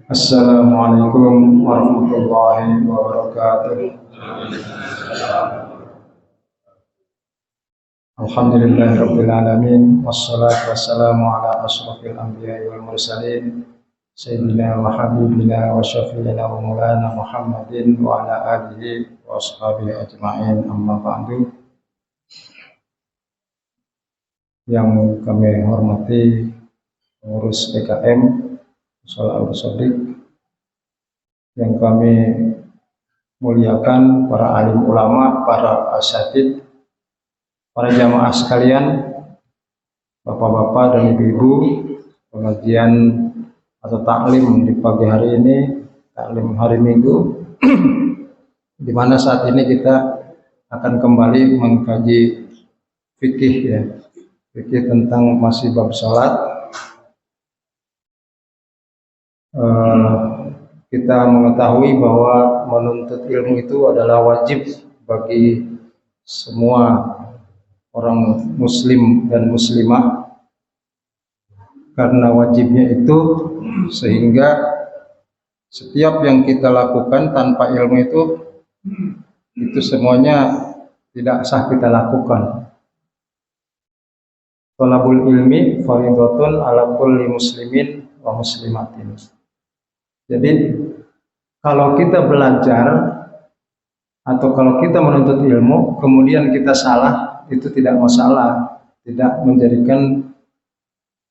Assalamualaikum warahmatullahi wabarakatuh. Alhamdulillahirabbil alamin wassalatu wassalamu ala asyrofil anbiya'i wal mursalin sayyidina wa habibina wa syafi'ina wa maulana Muhammadin wa ala alihi wa ashabihi ajma'in, amma ba'du. Yang kami hormati pengurus PKM Shalah Al-Shadiq, yang kami muliakan para alim ulama, para asatidz, para jamaah sekalian, bapak-bapak dan ibu-ibu, pengajian atau taklim di pagi hari ini, taklim hari Minggu, di mana saat ini kita akan kembali mengkaji fikih, ya, fikih tentang masih bab salat. Kita mengetahui bahwa menuntut ilmu itu adalah wajib bagi semua orang muslim dan muslimah, karena wajibnya itu sehingga setiap yang kita lakukan tanpa ilmu itu semuanya tidak sah kita lakukan. Thalabul ilmi fardhatun ala kulli muslimin wa muslimatin. Jadi kalau kita belajar atau kalau kita menuntut ilmu kemudian kita salah, itu tidak masalah, tidak menjadikan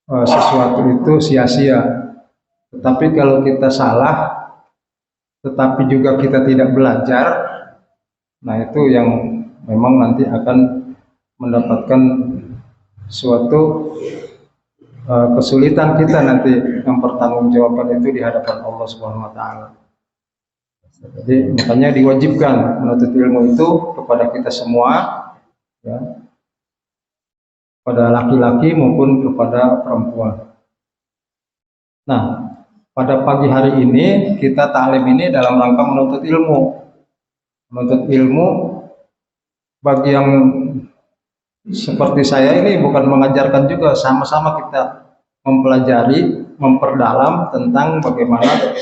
sesuatu itu sia-sia. Tetapi kalau kita salah tetapi juga kita tidak belajar, nah itu yang memang nanti akan mendapatkan suatu kesulitan kita nanti yang pertanggungjawaban itu di hadapan Allah Subhanahu wa taala. Jadi makanya diwajibkan menuntut ilmu itu kepada kita semua, ya, pada laki-laki maupun kepada perempuan. Nah, pada pagi hari ini kita taklim ini dalam rangka menuntut ilmu. Menuntut ilmu bagi yang seperti saya ini bukan mengajarkan juga, sama-sama kita mempelajari, memperdalam tentang bagaimana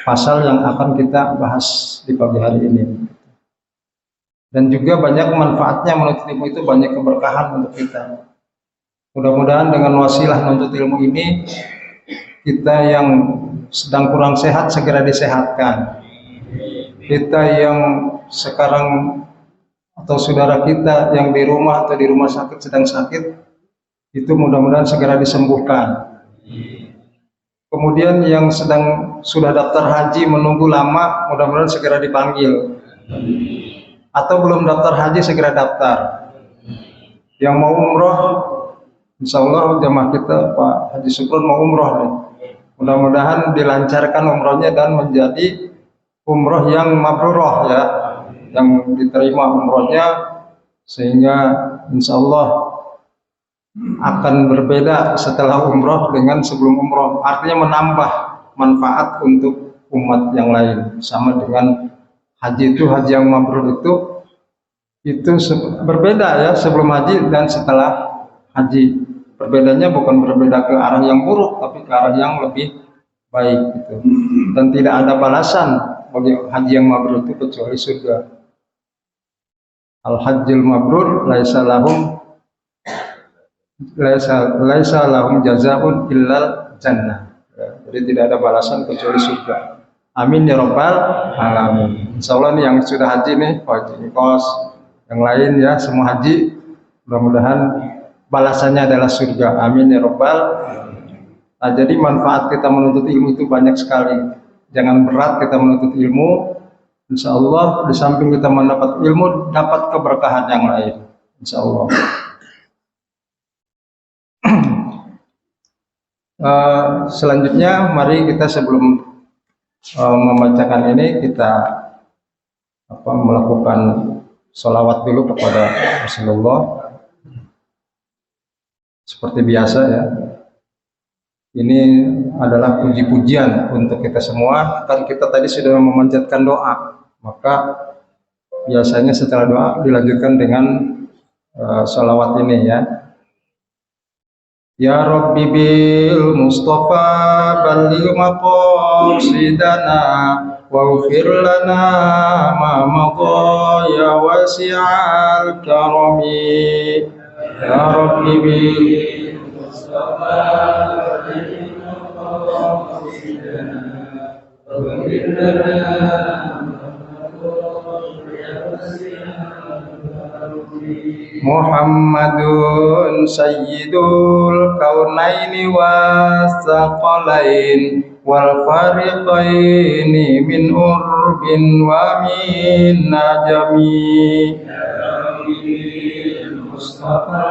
pasal yang akan kita bahas di pagi hari ini. Dan juga banyak manfaatnya menuntut ilmu itu, banyak keberkahan untuk kita. Mudah-mudahan dengan wasilah menuntut ilmu ini kita yang sedang kurang sehat segera disehatkan. Kita yang sekarang atau saudara kita yang di rumah atau di rumah sakit sedang sakit, itu mudah-mudahan segera disembuhkan. Kemudian yang sudah daftar haji menunggu lama, mudah-mudahan segera dipanggil. Atau belum daftar haji segera daftar. Yang mau umroh, insya Allah jamaah kita Pak Haji Sukron mau umroh nih. Mudah-mudahan dilancarkan umrohnya dan menjadi umroh yang mabrurah, ya, yang diterima umrohnya, sehingga insya Allah akan berbeda setelah umroh dengan sebelum umroh. Artinya menambah manfaat untuk umat yang lain. Sama dengan haji itu, haji yang mabrur itu berbeda, ya, sebelum haji dan setelah haji. Perbedaannya bukan berbeda ke arah yang buruk, tapi ke arah yang lebih baik gitu. Dan tidak ada balasan bagi haji yang mabrur itu kecuali surga. Al-hajjul mabrur laisa lahum jazaa'un illal jannah. Jadi tidak ada balasan kecuali surga. Amin ya rabbal alamin. Insyaallah nih yang sudah haji nih, Pak Haji Kos, yang lain ya, semua haji, mudah-mudahan balasannya adalah surga. Amin ya rabbal alamin. Nah, jadi manfaat kita menuntut ilmu itu banyak sekali. Jangan berat kita menuntut ilmu. Insya Allah di samping kita mendapat ilmu, dapat keberkahan yang lain. Insya Allah. Selanjutnya mari kita sebelum membacakan ini kita melakukan sholawat dulu kepada Rasulullah seperti biasa, ya. Ini adalah puji-pujian untuk kita semua. Kan kita tadi sudah memanjatkan doa, maka biasanya setelah doa dilanjutkan dengan sholawat ini, ya. Ya Rabbi bil Mustafa balligh maqasidana waghfir lana ma madha ya wasi'al karami. Ya Rabbi bil Mustafa balligh maqasidana waghfir lana Muhammadun sayyidul kaunaini wasaqalain wal fariqaini min urbin wa min najami. Mustafa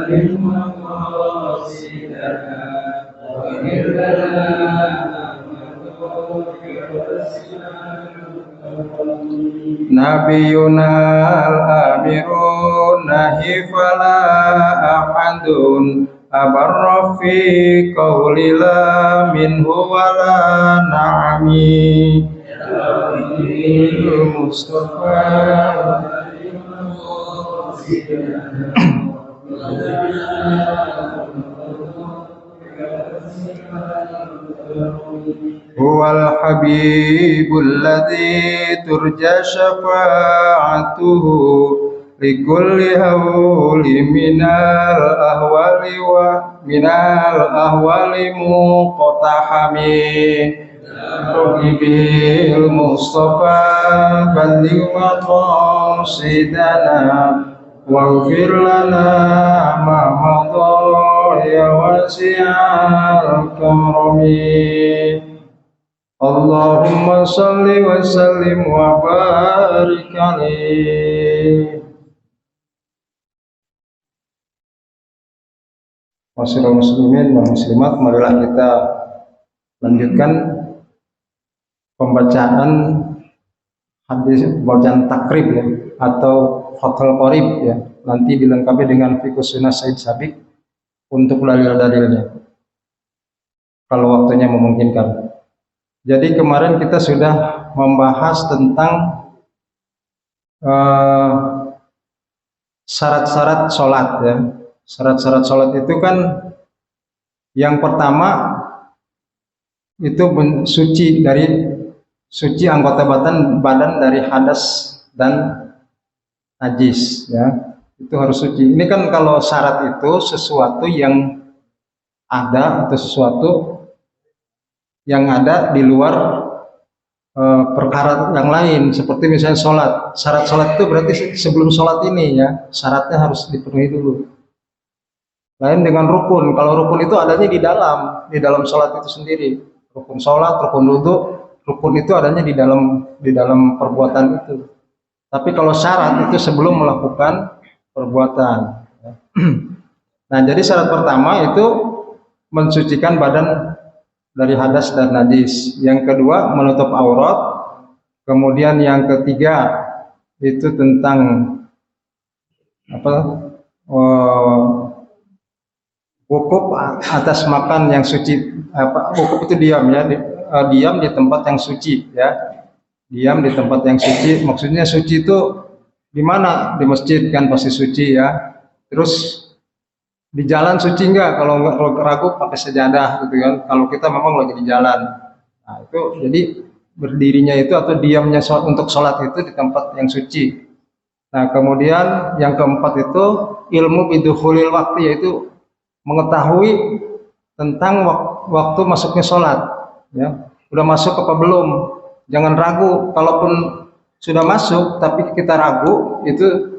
lil maqasidana wa Nabiyuna al-amirun nahi fala ahadun abarra fi qawli la minhu wala na'ami. Mustafa Huwal habibul ladzi turja syafa'atuhu likulli hawli minal ahwali muqtahami. Bil Mustafa balligh maqasidana waghfir lana ma madha ya wasi'al karami. Allahumma salli wa sallim wa barik alaihi. Masyaallah muslimin dan muslimat, marilah kita lanjutkan pembacaan hadis, bacaan takrib ya, atau Fathul Qorib ya, nanti dilengkapi dengan Fiqh Sunnah Said Sabiq untuk dalil-dalilnya kalau waktunya memungkinkan. Jadi kemarin kita sudah membahas tentang syarat-syarat sholat ya. Syarat-syarat sholat itu kan yang pertama itu suci anggota badan dari hadas dan najis ya. Itu harus suci. Ini kan kalau syarat itu sesuatu yang ada atau sesuatu yang ada di luar perkara yang lain, seperti misalnya sholat. Syarat sholat itu berarti sebelum sholat ini ya, syaratnya harus dipenuhi dulu. Lain dengan rukun. Kalau rukun itu adanya di dalam sholat itu sendiri. Rukun sholat, rukun wudhu, rukun itu adanya di dalam perbuatan itu. Tapi kalau syarat itu sebelum melakukan perbuatan. Nah, jadi syarat pertama itu mensucikan badan dari hadas dan najis. Yang kedua menutup aurat. Kemudian yang ketiga itu tentang wukuf atas makan yang suci. Wukuf itu diam ya, diam di tempat yang suci ya. Diam di tempat yang suci. Maksudnya suci itu di mana? Di masjid kan pasti suci ya. Terus di jalan suci enggak? Kalau ragu pakai sejadah gitu kan. Kalau kita memang lagi di jalan. Nah, itu jadi berdirinya itu atau diamnya untuk sholat itu di tempat yang suci. Nah, kemudian yang keempat itu ilmu bidukhulil waktu, yaitu mengetahui tentang waktu masuknya sholat ya. Udah masuk apa belum? Jangan ragu. Kalaupun sudah masuk tapi kita ragu, itu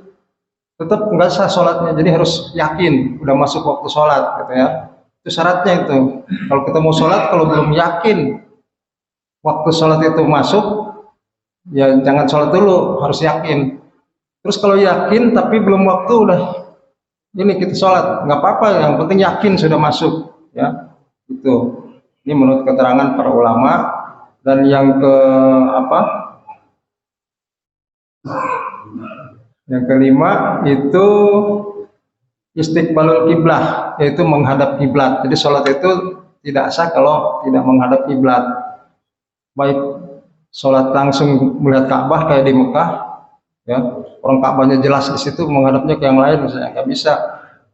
tetap enggak sah sholatnya. Jadi harus yakin udah masuk waktu sholat gitu ya. Itu syaratnya itu. Kalau kita mau sholat, kalau belum yakin waktu sholat itu masuk, ya jangan sholat dulu, harus yakin. Terus kalau yakin tapi belum waktu, udah ini kita sholat, nggak apa-apa, yang penting yakin sudah masuk ya. Itu ini menurut keterangan para ulama. Dan yang yang kelima itu istiqbalul kiblah, yaitu menghadap kiblat. Jadi sholat itu tidak sah kalau tidak menghadap kiblat. Baik sholat langsung melihat Ka'bah kayak di Mekah, ya orang Ka'bahnya jelas di situ, menghadapnya ke yang lain misalnya nggak bisa.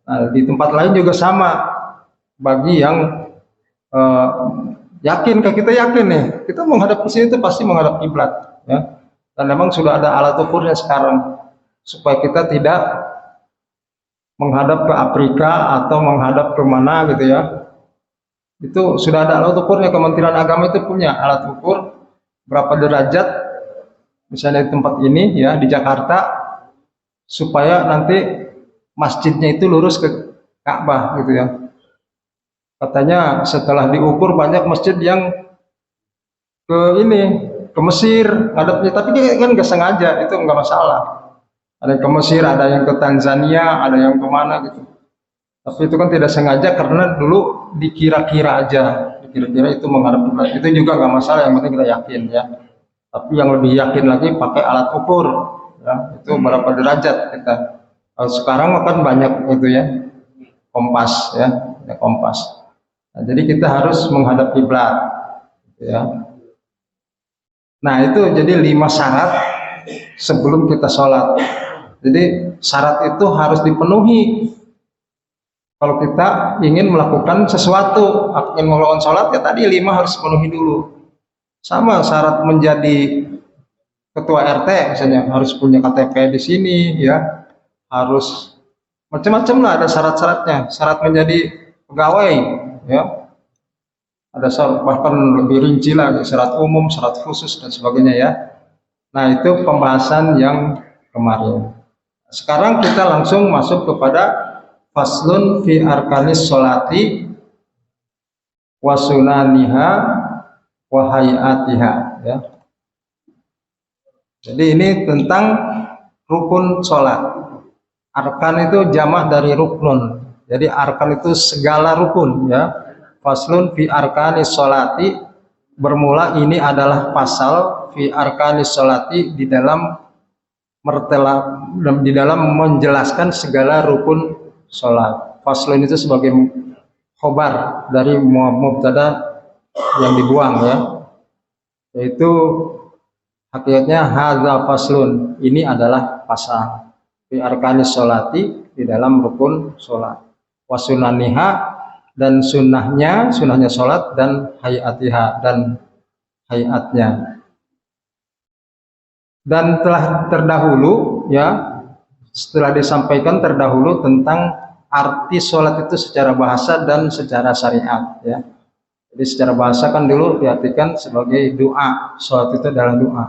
Nah, di tempat lain juga sama. Bagi yang yakin, kayak kita yakin nih, kita menghadap ke sini itu pasti menghadap kiblat, ya. Dan memang sudah ada alat ukurnya sekarang supaya kita tidak menghadap ke Afrika atau menghadap ke mana gitu ya. Itu sudah ada alat ukurnya, Kementerian Agama itu punya alat ukur berapa derajat misalnya di tempat ini ya di Jakarta supaya nanti masjidnya itu lurus ke Ka'bah gitu ya. Katanya setelah diukur banyak masjid yang ke ini, ke Mesir ngadepnya, tapi kan nggak sengaja, itu nggak masalah. Ada yang ke Mesir, ada yang ke Tanzania, ada yang kemana gitu. Tapi itu kan tidak sengaja karena dulu dikira-kira aja, dikira-kira itu menghadap kiblat. Itu juga nggak masalah, yang penting kita yakin ya. Tapi yang lebih yakin lagi pakai alat ukur, ya, itu berapa derajat kita. Kalau sekarang kan banyak itu ya, kompas ya, ada kompas. Nah, jadi kita harus menghadap kiblat, gitu ya. Nah itu jadi 5 syarat sebelum kita sholat. Jadi syarat itu harus dipenuhi. Kalau kita ingin melakukan sesuatu, ingin melakukan sholat ya tadi 5 harus penuhi dulu. Sama syarat menjadi ketua RT misalnya harus punya KTP di sini ya, harus macam-macam lah ada syarat-syaratnya. Syarat menjadi pegawai ya ada syarat, bahkan lebih rinci lagi, syarat umum, syarat khusus dan sebagainya ya. Nah itu pembahasan yang kemarin. Sekarang kita langsung masuk kepada faslun fi arkanis sholati wa sunaniha wa hayatiha ya. Jadi ini tentang rukun sholat. Arkan itu jamak dari ruknun. Jadi arkan itu segala rukun ya. Faslun fi arkanis sholati, bermula ini adalah pasal fi arkanis sholati di dalam menjelaskan segala rukun sholat. Faslun itu sebagai khobar dari mubtada yang dibuang ya, yaitu hakikatnya hadza faslun, ini adalah pasal fi arkanis sholati di dalam rukun sholat, wasunaniha dan sunnahnya sholat, dan hayatiha dan hayatnya. Dan telah terdahulu ya, setelah disampaikan terdahulu tentang arti sholat itu secara bahasa dan secara syariat ya. Jadi secara bahasa kan dulu diartikan sebagai doa, sholat itu adalah doa.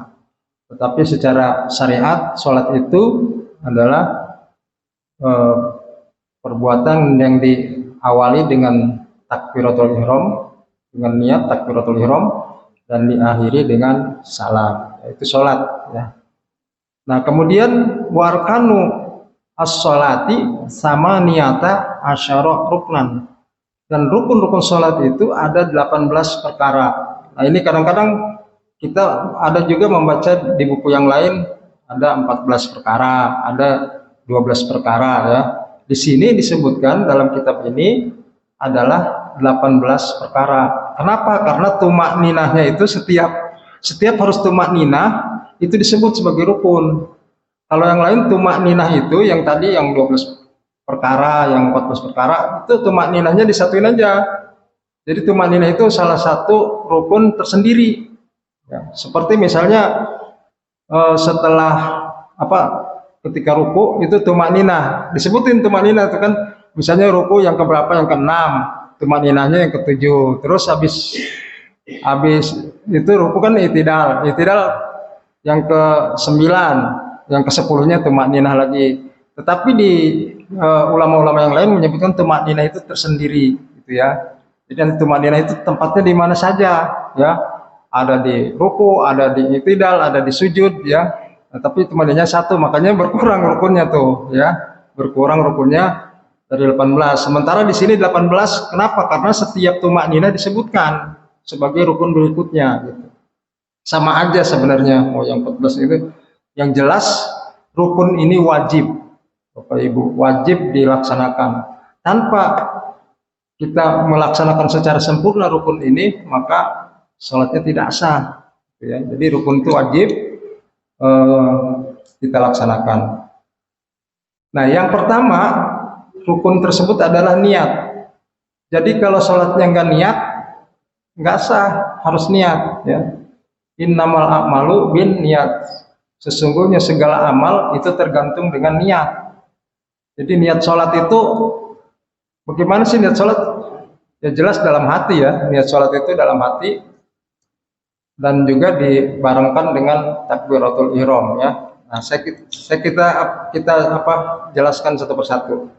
Tetapi secara syariat sholat itu adalah perbuatan yang diawali dengan takbiratul ihram, dengan niat takbiratul ihram, dan diakhiri dengan salam, yaitu sholat ya. Nah kemudian warkanu as-sholati sama niata asyara ruknan, dan rukun-rukun sholat itu ada 18 perkara. Nah ini kadang-kadang kita ada juga membaca di buku yang lain ada 14 perkara, ada 12 perkara ya. Di sini disebutkan dalam kitab ini adalah 18 perkara. Kenapa? Karena tumak ninahnya itu setiap harus tumak ninah itu disebut sebagai rukun. Kalau yang lain tumak ninah itu yang tadi yang 12 perkara, yang 14 perkara itu tumak ninahnya disatuin aja. Jadi tumak ninah itu salah satu rukun tersendiri. Ya, seperti misalnya setelah ketika ruku itu tumak ninah, disebutin tumak ninah itu kan, misalnya ruku yang keberapa, yang ke-6, tumak ninahnya yang ke-7, terus habis itu ruku kan itidal yang ke-9, yang ke-10-nya tumak ninah lagi. Tetapi di ulama-ulama yang lain menyebutkan tumak ninah itu tersendiri gitu ya. Jadi tumak ninah itu tempatnya di mana saja ya, ada di ruku, ada di itidal, ada di sujud ya. Nah, tapi tumakninahnya satu, makanya berkurang rukunnya tuh ya, berkurang rukunnya dari 18. Sementara di sini 18, kenapa? Karena setiap tumakninah disebutkan sebagai rukun berikutnya gitu. Sama aja sebenarnya mau yang 14 itu. Yang jelas rukun ini wajib Bapak Ibu, wajib dilaksanakan. Tanpa kita melaksanakan secara sempurna rukun ini, maka sholatnya tidak sah ya. Jadi rukun itu wajib kita laksanakan. Nah yang pertama rukun tersebut adalah niat. Jadi kalau sholatnya nggak niat, nggak sah, harus niat. Ya. Innamal a'malu bin niat. Sesungguhnya segala amal itu tergantung dengan niat. Jadi niat sholat itu, bagaimana sih niat sholat? Ya jelas dalam hati ya, niat sholat itu dalam hati. Dan juga dibarengkan dengan takbiratul ihram ya. Nah, kita jelaskan satu persatu.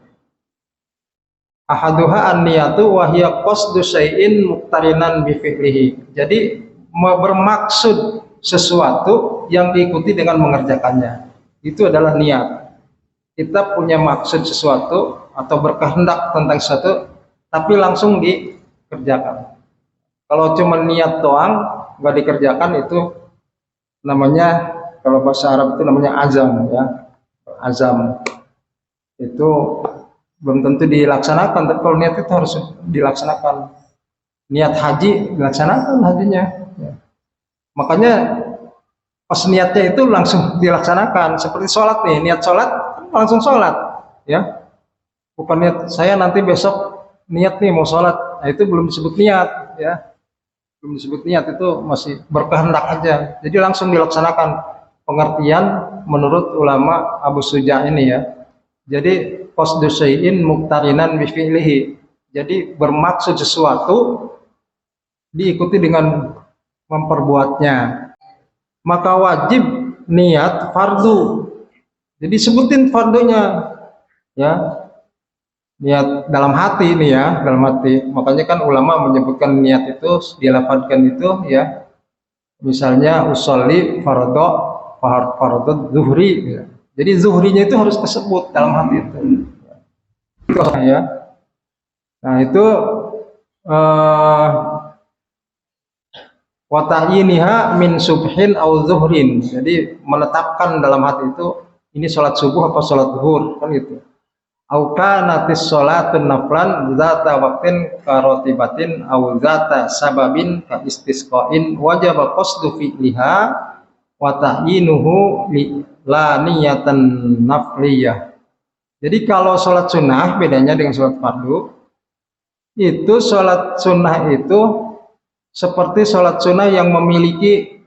Ahaduha an-niyatu wa hiya qasdu syai'in muqtarinan bi fi'lihi. Jadi bermaksud sesuatu yang diikuti dengan mengerjakannya. Itu adalah niat. Kita punya maksud sesuatu atau berkehendak tentang sesuatu tapi langsung dikerjakan. Kalau cuma niat doang nggak dikerjakan, itu namanya, kalau bahasa Arab itu namanya azam ya. Azam itu belum tentu dilaksanakan, tapi kalau niat itu harus dilaksanakan. Niat haji dilaksanakan hajinya ya. Makanya pas niatnya itu langsung dilaksanakan. Seperti sholat nih, niat sholat langsung sholat ya, bukan niat saya nanti besok niat nih mau sholat. Nah, itu belum disebut niat ya, belum disebut niat, itu masih berkehendak aja. Jadi langsung dilaksanakan. Pengertian menurut ulama Abu Suja ini ya. Jadi qasdu syai'in muqtarinan bi fi'lihi. Jadi bermaksud sesuatu diikuti dengan memperbuatnya. Maka wajib niat fardu. Jadi sebutin fardunya ya. Niat dalam hati ini ya, dalam hati. Makanya kan ulama menyebutkan niat itu dilafadzkan itu ya. Misalnya usolli fardhu zuhri ya. Jadi zuhrinya itu harus tersebut dalam hati itu. Ya. Nah, itu wa ta'yiniha min subhin au zuhrin. Jadi menetapkan dalam hati itu ini sholat subuh apa sholat zuhur kan gitu. Au kanatis sholatun naflan zata waqtin karotibatin au zata sababin ka istisqain wajaba qasdu fi'liha wa ta'yinuhu la niyatan nafliyah. Jadi kalau sholat sunnah bedanya dengan sholat fardu, itu sholat sunnah itu seperti sholat sunnah yang memiliki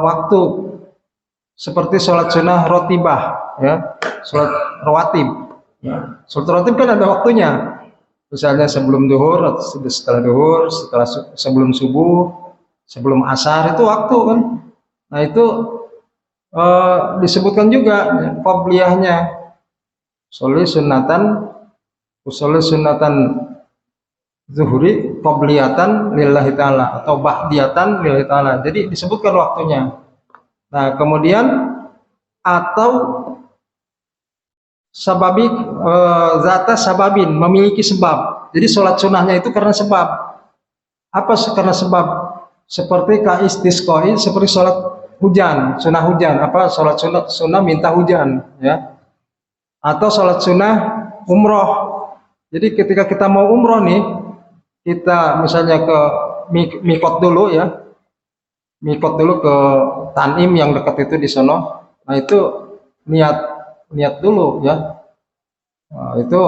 waktu, seperti sholat sunnah rotibah ya, sholat rawatib ya. Sholat rawatib kan ada waktunya, misalnya sebelum duhur, setelah duhur, sebelum subuh, sebelum asar, itu waktu kan. Nah, itu disebutkan juga qabliyahnya, sholli sunnatan zuhri qabliyatan lillahi ta'ala atau ba'diyatan lillahi ta'ala. Jadi disebutkan waktunya. Nah, kemudian atau sababi zata sababin, memiliki sebab. Jadi sholat sunnahnya itu karena sebab. Apa karena sebab? Seperti ka istisqai, seperti sholat hujan, sunnah hujan. Apa sholat sunnah minta hujan ya. Atau sholat sunnah umroh. Jadi ketika kita mau umroh nih, kita misalnya ke mikot dulu ya, mikot dulu ke Tanim yang dekat itu di sono. Nah, itu niat dulu ya. Nah, itu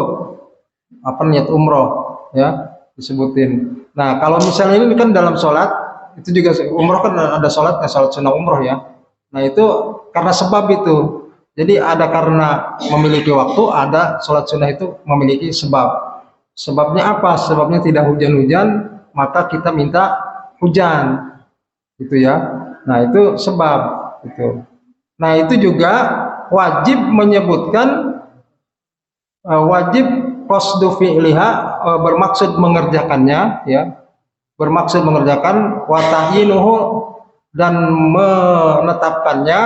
apa, niat umroh ya disebutin. Nah, kalau misalnya ini kan dalam sholat itu juga umroh kan ada sholatnya, sholat sunnah umroh ya. Nah, itu karena sebab itu. Jadi ada karena memiliki waktu, ada sholat sunnah itu memiliki sebab. Sebabnya apa? Sebabnya tidak hujan-hujan, maka kita minta hujan, gitu ya. Nah, itu sebab itu. Nah, itu juga wajib menyebutkan wajib qasdu fi'liha, bermaksud mengerjakannya ya. Bermaksud mengerjakan, wa ta'yinuhu, dan menetapkannya,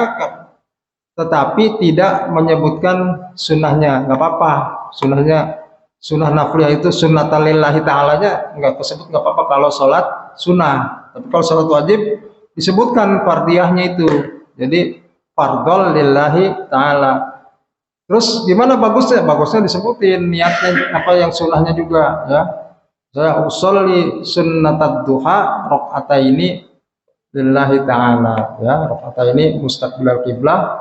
tetapi tidak menyebutkan sunnahnya. Nggak apa-apa, sunnahnya, sunnah nafliyah itu sunnatan lillahi ta'alanya nggak tersebut, nggak apa-apa kalau sholat sunnah. Tapi kalau sholat wajib disebutkan fardiyahnya itu. Jadi fardhol lillahi ta'ala. Terus gimana bagusnya? Bagusnya disebutin niatnya apa, yang sunnahnya juga ya. Saya usolli sunnatad duha rakaataini lillahi ta'ala ya, rakaataini mustaqbilal qiblah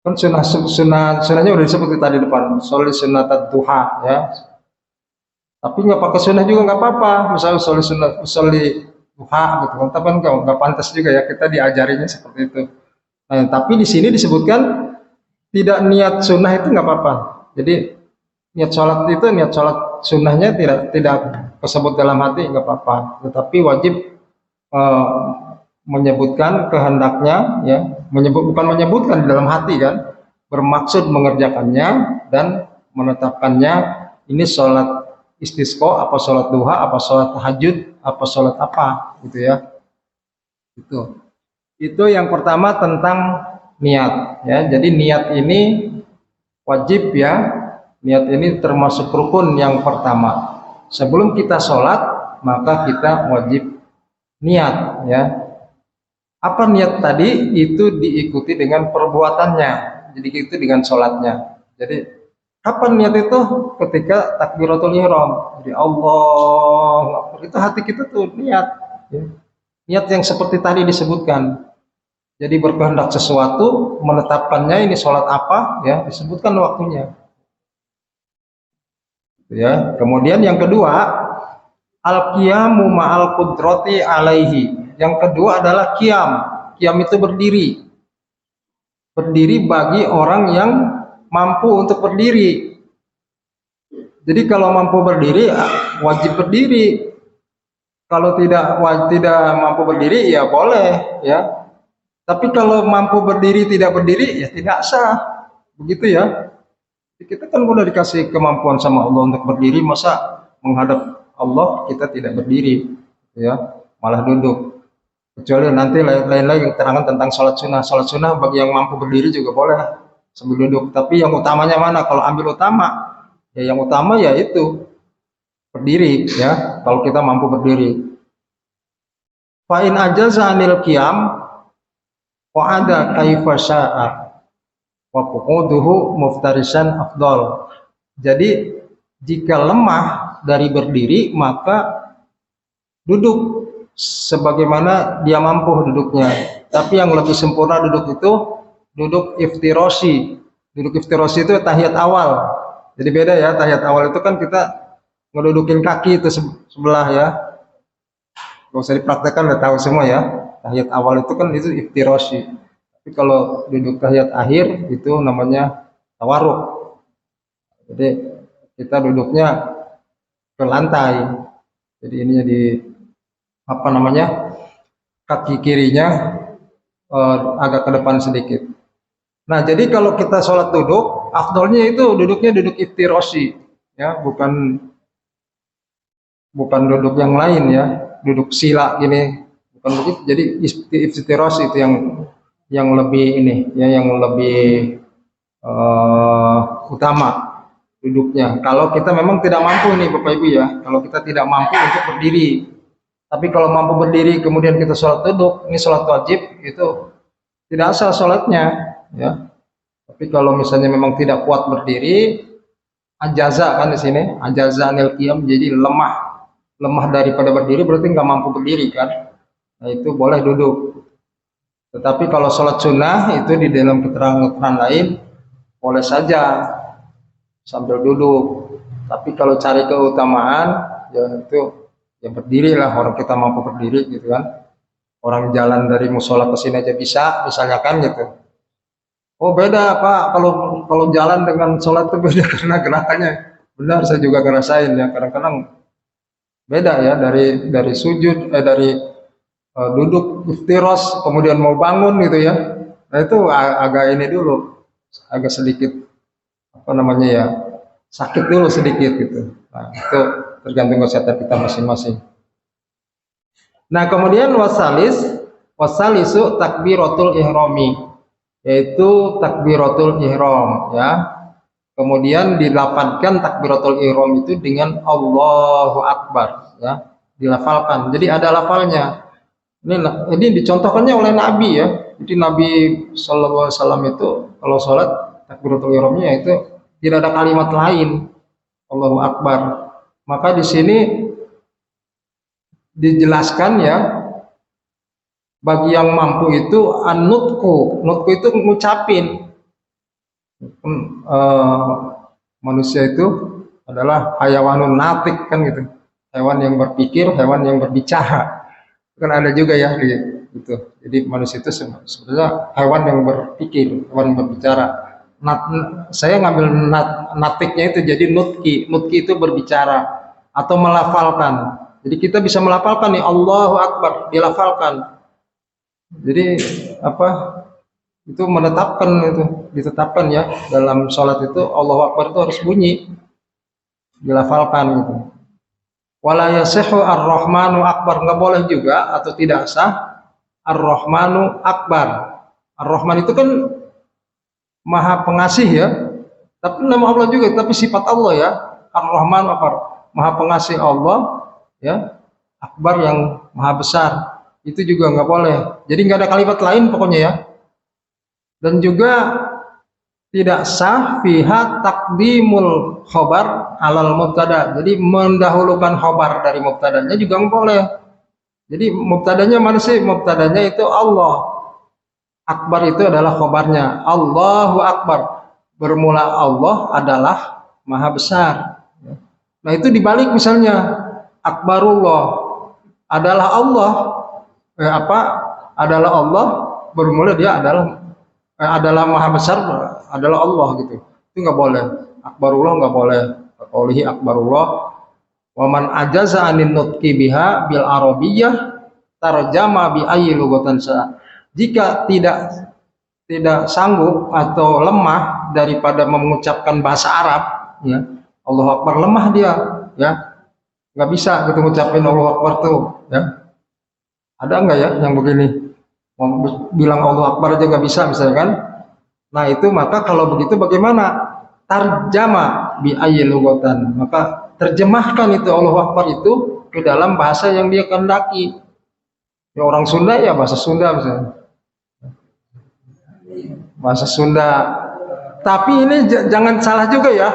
Kan sunahnya udah disebut tadi depan, sholli sunat duha ya. Tapi nggak pakai sunnah juga nggak apa-apa. Misalnya sholli duha gitu kan, tapi nggak pantas juga ya kita diajarinya seperti itu. Nah, tapi di sini disebutkan tidak niat sunnah itu nggak apa-apa. Jadi niat sholat sunnahnya tidak tersebut dalam hati nggak apa-apa. Tetapi wajib eh, menyebutkan kehendaknya, ya, bukan menyebutkan di dalam hati kan, bermaksud mengerjakannya dan menetapkannya. Ini sholat istisqo, apa sholat duha, apa sholat tahajud, apa sholat apa, gitu ya. Itu yang pertama tentang niat, ya. Jadi niat ini wajib ya. Niat ini termasuk rukun yang pertama. Sebelum kita sholat, maka kita wajib niat, ya. Apa niat tadi? Itu diikuti dengan perbuatannya. Jadi itu dengan sholatnya. Jadi kapan niat itu? Ketika takbiratul ihram. Jadi Allah, itu hati kita tuh niat, ya. Niat yang seperti tadi disebutkan. Jadi berkehendak sesuatu, menetapkannya ini sholat apa, ya, disebutkan waktunya. Ya. Kemudian yang kedua, al-qiyamu ma'al qudrati alaihi. Yang kedua adalah qiyam. Qiyam itu berdiri. Berdiri bagi orang yang mampu untuk berdiri. Jadi kalau mampu berdiri, wajib berdiri. Kalau tidak mampu berdiri, ya boleh, ya. Tapi kalau mampu berdiri tidak berdiri, ya tidak sah. Begitu ya. Kita kan udah dikasih kemampuan sama Allah untuk berdiri, masa menghadap Allah kita tidak berdiri, ya, malah duduk. Kecuali nanti lain lagi keterangan tentang sholat sunnah. Sholat sunnah bagi yang mampu berdiri juga boleh sambil duduk. Tapi yang utamanya mana? Kalau ambil utama, ya yang utama ya itu berdiri, ya. Kalau kita mampu berdiri. Fa in ajaza anil qiyam wa ada kaifa sya'a wa qu'uduhu muftarisan afdal. Jadi jika lemah dari berdiri, maka duduk sebagaimana dia mampu duduknya. Tapi yang lebih sempurna duduk itu duduk iftirosi. Duduk iftirosi itu tahiyat awal. Jadi beda ya, tahiyat awal itu kan kita ngedudukin kaki itu sebelah, ya. Gak usah dipraktekkan, udah tahu semua ya. Tahiyat awal itu kan itu iftirosi. Tapi kalau duduk tahiyat akhir itu namanya tawarruk. Jadi kita duduknya ke lantai. Jadi ininya di apa namanya, kaki kirinya agak ke depan sedikit. Nah, jadi kalau kita sholat duduk, afdolnya itu duduknya duduk iftirosi, ya, bukan duduk yang lain, ya, duduk sila gini, bukan begitu. Jadi iftirosi itu yang lebih ini, ya, yang lebih utama duduknya. Kalau kita memang tidak mampu nih Bapak Ibu, ya, kalau kita tidak mampu untuk berdiri. Tapi kalau mampu berdiri kemudian kita sholat duduk, ini sholat wajib, itu tidak sah sholatnya, ya. Tapi kalau misalnya memang tidak kuat berdiri, ajaza kan di sini, ajaza anil qiyam, jadi lemah daripada berdiri, berarti nggak mampu berdiri kan. Nah, itu boleh duduk. Tetapi kalau sholat sunnah itu di dalam keterangan lain boleh saja sambil duduk. Tapi kalau cari keutamaan, ya itu ya berdiri lah, orang kita mampu berdiri gitu kan. Orang jalan dari musola ke sini aja bisa, misalnya kan gitu. Oh beda Pak, kalau jalan dengan sholat itu beda karena gerakannya. Benar, saya juga ngerasain ya, kadang-kadang beda ya, dari sujud, dari duduk iftiros kemudian mau bangun gitu ya. Nah itu agak ini dulu, agak sedikit apa namanya ya, sakit dulu sedikit gitu. Nah itu tergantung kesehatan kita masing-masing. Nah kemudian wasalisu takbiratul ihrami, yaitu takbiratul ihram, ya. Kemudian dilafalkan takbiratul ihram itu dengan Allahu Akbar, ya, dilafalkan. Jadi ada lafalnya. Ini dicontohkannya oleh Nabi, ya. Jadi Nabi Shallallahu Alaihi Wasallam itu kalau sholat takbiratul ihramnya itu tidak ada kalimat lain, Allahu Akbar. Maka di sini dijelaskan, ya, bagi yang mampu itu an-nutku. Nutku itu ngucapin. Manusia itu adalah hayawanun natik kan gitu, hewan yang berpikir, hewan yang berbicara. Kan ada juga ya di itu. Jadi manusia itu sebenarnya hewan yang berpikir, hewan yang berbicara. Saya ngambil natiknya itu jadi nutki. Nutki itu berbicara atau melafalkan. Jadi kita bisa melafalkan nih Allahu Akbar, dilafalkan. Jadi apa? Itu menetapkan, itu ditetapkan ya dalam sholat itu Allahu Akbar itu harus bunyi, dilafalkan gitu. Wala yasihu ar-Rahmanu Akbar, nggak boleh juga atau tidak sah ar-Rahmanu Akbar. Ar-Rahman itu kan Maha Pengasih ya, tapi nama Allah juga, tapi sifat Allah ya. Ar-Rahmanu Akbar, Maha Pengasih Allah ya, Akbar yang Maha Besar, itu juga nggak boleh. Jadi nggak ada kalimat lain pokoknya ya. Dan juga tidak sah fiha takdimul khobar alal mubtada. Jadi mendahulukan khobar dari mubtadanya juga nggak boleh. Jadi mubtadanya mana sih? Mubtadanya itu Allah. Akbar itu adalah khobarnya. Allahu Akbar. Bermula Allah adalah Maha Besar. Nah itu dibalik misalnya Akbarullah adalah Allah. Adalah Allah. Bermula dia adalah Maha Besar, adalah Allah gitu. Itu nggak boleh. Akbarullah nggak boleh. Qaulihi Akbarullah wa man ajaza anin nutqi biha bil arabiyyah tarjama bi ayyi lughatan sa. Jika tidak sanggup atau lemah daripada mengucapkan bahasa Arab ya, Allahu Akbar, lemah dia ya, nggak bisa gitu ngucapin Allahu Akbar tuh ya. Ada nggak ya yang begini? Bilang Allah Akbar aja nggak bisa misalnya kan. Nah itu maka kalau begitu bagaimana? Tarjama bi ayyi lughatan, maka terjemahkan itu Allah Akbar itu ke dalam bahasa yang dia kehendaki. Ya orang Sunda ya bahasa Sunda misalnya, bahasa Sunda. Tapi ini jangan salah juga ya,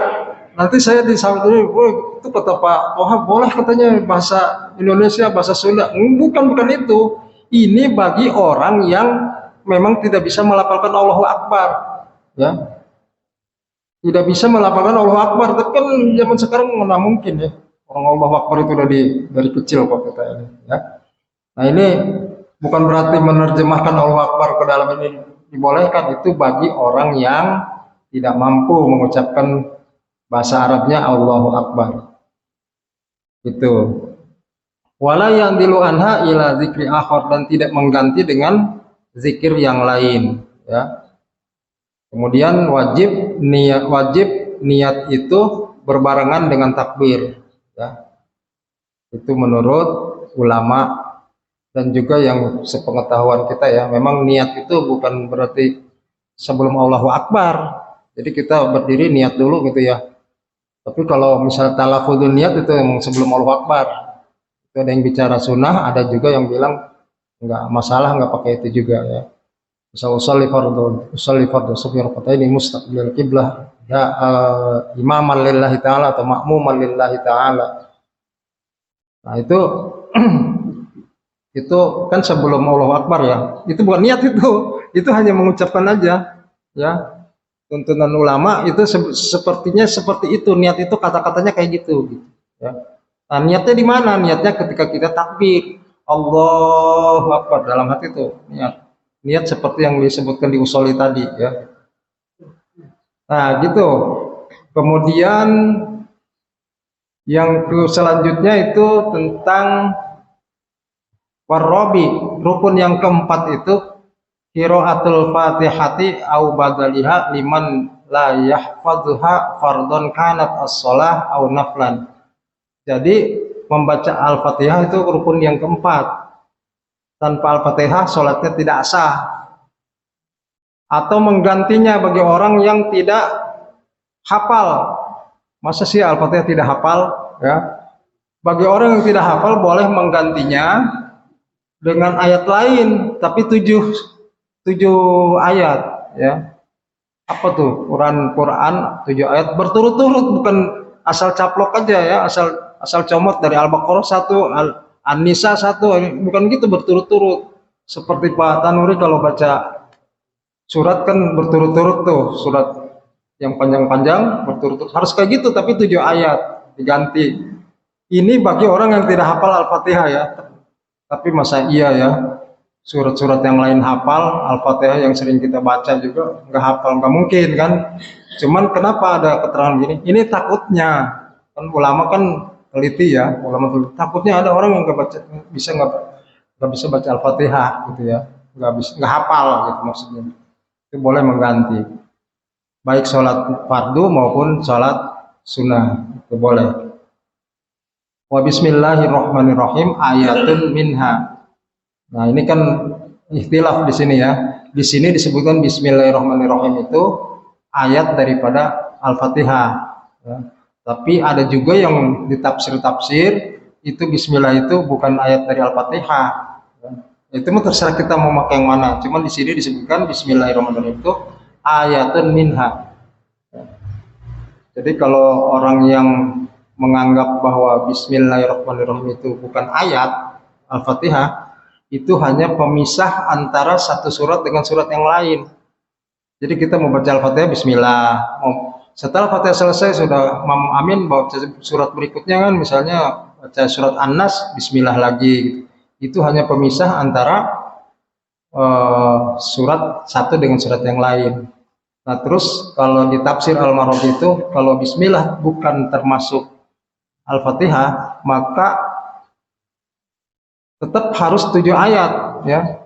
nanti saya disampaikan, itu kata Pak Wahab boleh katanya bahasa Indonesia, bahasa Sunda. Bukan itu. Ini bagi orang yang memang tidak bisa melafalkan Allahu Akbar, ya, tidak bisa melafalkan Allahu Akbar. Tapi kan zaman sekarang mana mungkin ya orang Allahu Akbar itu dari kecil kok kita ini, ya. Nah ini bukan berarti menerjemahkan Allahu Akbar ke dalam ini dibolehkan, itu bagi orang yang tidak mampu mengucapkan bahasa Arabnya Allahu Akbar. Itu. Wala yang dilu anha ila zikri akhar, dan tidak mengganti dengan zikir yang lain ya. Kemudian wajib niat itu berbarengan dengan takbir ya. Itu menurut ulama dan juga yang sepengetahuan kita ya, memang niat itu bukan berarti sebelum Allahu Akbar. Jadi kita berdiri niat dulu gitu ya. Tapi kalau misalnya talafuzun niat itu yang sebelum Allahu Akbar. Ada yang bicara sunnah, ada juga yang bilang nggak masalah, nggak pakai itu juga ya. Misal usolli fardhu subhi raka'ataini mustaqbil qiblah ya, imaman lillahi ta'ala atau ma'muman lillahi ta'ala. Nah itu kan sebelum Allahu Akbar ya. Itu bukan niat itu hanya mengucapkan aja ya. Tuntunan ulama itu sepertinya seperti itu, niat itu kata-katanya kayak gitu ya. Nah, niatnya di mana? Niatnya ketika kita takbir Allahu Akbar dalam hati itu niat seperti yang disebutkan di usoli tadi ya. Nah gitu. Kemudian yang selanjutnya itu tentang warrobi, rukun yang keempat itu qiraatul fatihati au badaliha liman la yahfadzuha fardhon kanat as-shalah au naflan. Jadi membaca Al-Fatihah itu rukun yang keempat. Tanpa Al-Fatihah sholatnya tidak sah. Atau menggantinya bagi orang yang tidak hafal. Masa sih Al-Fatihah tidak hafal? Ya. Bagi orang yang tidak hafal boleh menggantinya dengan ayat lain, tapi tujuh ayat. Ya. Apa tuh? Quran 7 ayat berturut-turut, bukan asal caplok aja ya, asal comot dari Al-Baqarah 1, An-Nisa 1, bukan gitu berturut-turut. Seperti Pak Tanuri kalau baca surat kan berturut-turut tuh, surat yang panjang-panjang berturut-turut harus kayak gitu, tapi 7 ayat diganti. Ini bagi orang yang tidak hafal Al-Fatihah ya. Tapi masa iya ya, surat-surat yang lain hafal, Al-Fatihah yang sering kita baca juga nggak hafal, nggak mungkin kan. Cuman kenapa ada keterangan gini? Ini takutnya kan ulama kan teliti ya, ulama teliti. Takutnya ada orang yang nggak bisa baca Al-Fatihah gitu ya, nggak hafal gitu maksudnya. Itu boleh mengganti, baik sholat fardu maupun sholat sunnah itu boleh. Wa bismillahirrahmanirrahim ayatun minha. Nah, ini kan ikhtilaf di sini ya. Di sini disebutkan bismillahirrahmanirrahim itu ayat daripada Al-Fatihah. Ya. Tapi ada juga yang ditafsir-tafsir itu bismillah itu bukan ayat dari Al-Fatihah. Ya. Itu mah terserah kita mau pakai yang mana. Cuman di sini disebutkan bismillahirrahmanirrahim itu ayatun minha. Ya. Jadi kalau orang yang menganggap bahwa bismillahirrahmanirrahim itu bukan ayat Al-Fatihah, itu hanya pemisah antara satu surat dengan surat yang lain. Jadi kita mau baca Al-Fatihah bismillah, setelah Fatihah selesai sudah amin baca surat berikutnya kan, misalnya baca surat An-Nas bismillah lagi. Itu hanya pemisah antara surat satu dengan surat yang lain. Nah, terus kalau di tafsir Al-Marwazi itu kalau bismillah bukan termasuk Al-Fatihah, maka tetap harus 7 ayat ya.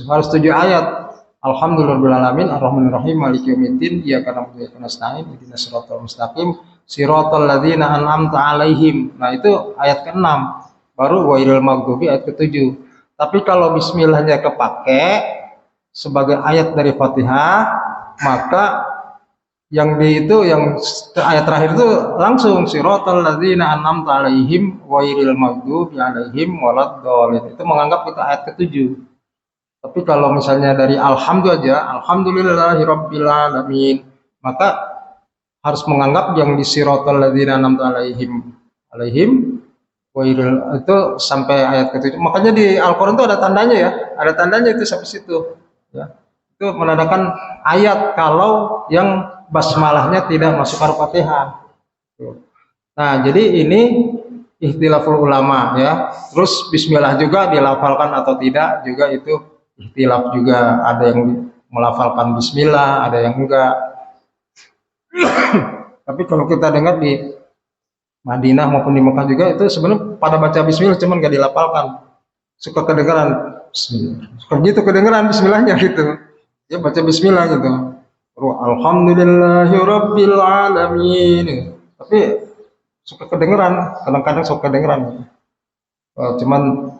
Harus 7 ayat. Alhamdulillahirabbil arrahmanirrahim maliki yaumiddin iyyaka na'budu wa iyyaka nasta'in ihdinas siratal mustaqim siratal ladzina an'amta 'alaihim. Nah, itu ayat ke-6. Baru ghairil maghdubi ayat ke-7. Tapi kalau bismillahnya kepake sebagai ayat dari Fatihah, maka yang ayat terakhir itu langsung siratal ladzina an'amta 'alaihim ghairil maghdubi 'alaihim waladdallin. Itu menganggap itu ayat ke-7. Tapi kalau misalnya dari alhamdulillahirabbil alamin, maka harus menganggap yang di siratal ladzina an'amta 'alaihim ghairil itu sampai ayat ke-7. Makanya di Al-Qur'an itu ada tandanya ya. Ada tandanya itu sampai situ ya. Itu menandakan ayat kalau yang basmalahnya tidak masuk Al-Fatihah. Nah, jadi ini ikhtilaful ulama ya. Terus bismillah juga dilafalkan atau tidak juga itu ikhtilaf juga. Ada yang melafalkan bismillah, ada yang enggak. Tapi kalau kita dengar di Madinah maupun di Mekah juga itu sebenarnya pada baca bismillah cuman enggak dilafalkan. Suka kedengaran bismillah. Suka gitu kedengaran bismillahnya gitu. Ya baca bismillah gitu. Alhamdulillahirabbil alamin. Tapi suka kedengeran, kadang-kadang suka kedengeran. Cuman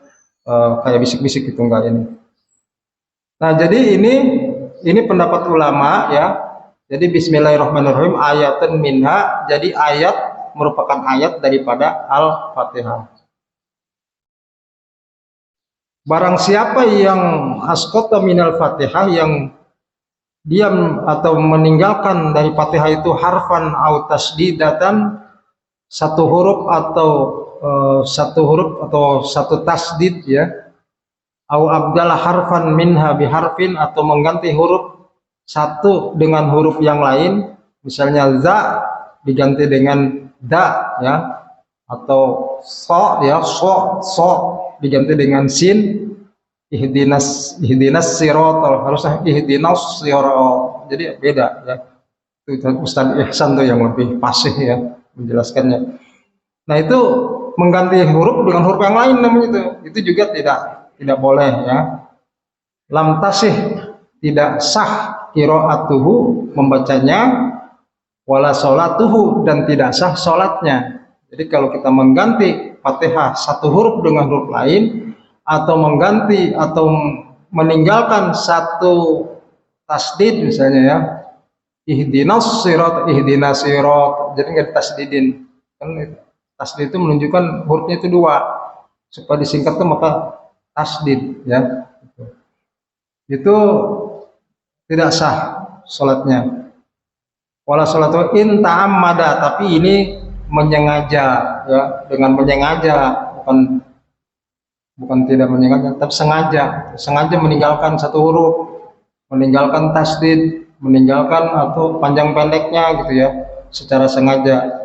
kayak bisik-bisik gitu enggak ini. Nah, jadi ini pendapat ulama ya. Jadi bismillahirrahmanirrahim ayatun minha, jadi ayat merupakan ayat daripada Al-Fatihah. Barang siapa yang asqata minal Fatihah, yang diam atau meninggalkan dari Fatihah itu harfan au tasdidatan, satu huruf atau satu tasdid ya, au abdala harfan minha biharfin, atau mengganti huruf satu dengan huruf yang lain, misalnya za diganti dengan da ya, atau so ya, so diganti dengan sin, ihdinas siratal, harusnya ihdinas siratal, jadi beda ya. Itu Ustaz Ihsan tuh yang lebih fasih ya menjelaskannya. Nah, itu mengganti huruf dengan huruf yang lain namanya itu juga tidak boleh ya. Lam tasih, tidak sah qiraatuhu, membacanya, wala sholatuhu, dan tidak sah sholatnya. Jadi kalau kita mengganti Fatihah satu huruf dengan huruf lain, atau mengganti atau meninggalkan satu tasdid misalnya ya, ihdinas sirat, jadi nggak ditasdidin kan. Tasdid itu menunjukkan hurufnya itu 2, supaya disingkat tuh maka tasdid ya, itu tidak sah sholatnya. Wala sholatu in ta'ammada, tapi ini menyengaja ya, dengan menyengaja, bukan tidak menyengaja, tapi sengaja meninggalkan satu huruf, meninggalkan tasdid meninggalkan atau panjang pendeknya gitu ya, secara sengaja.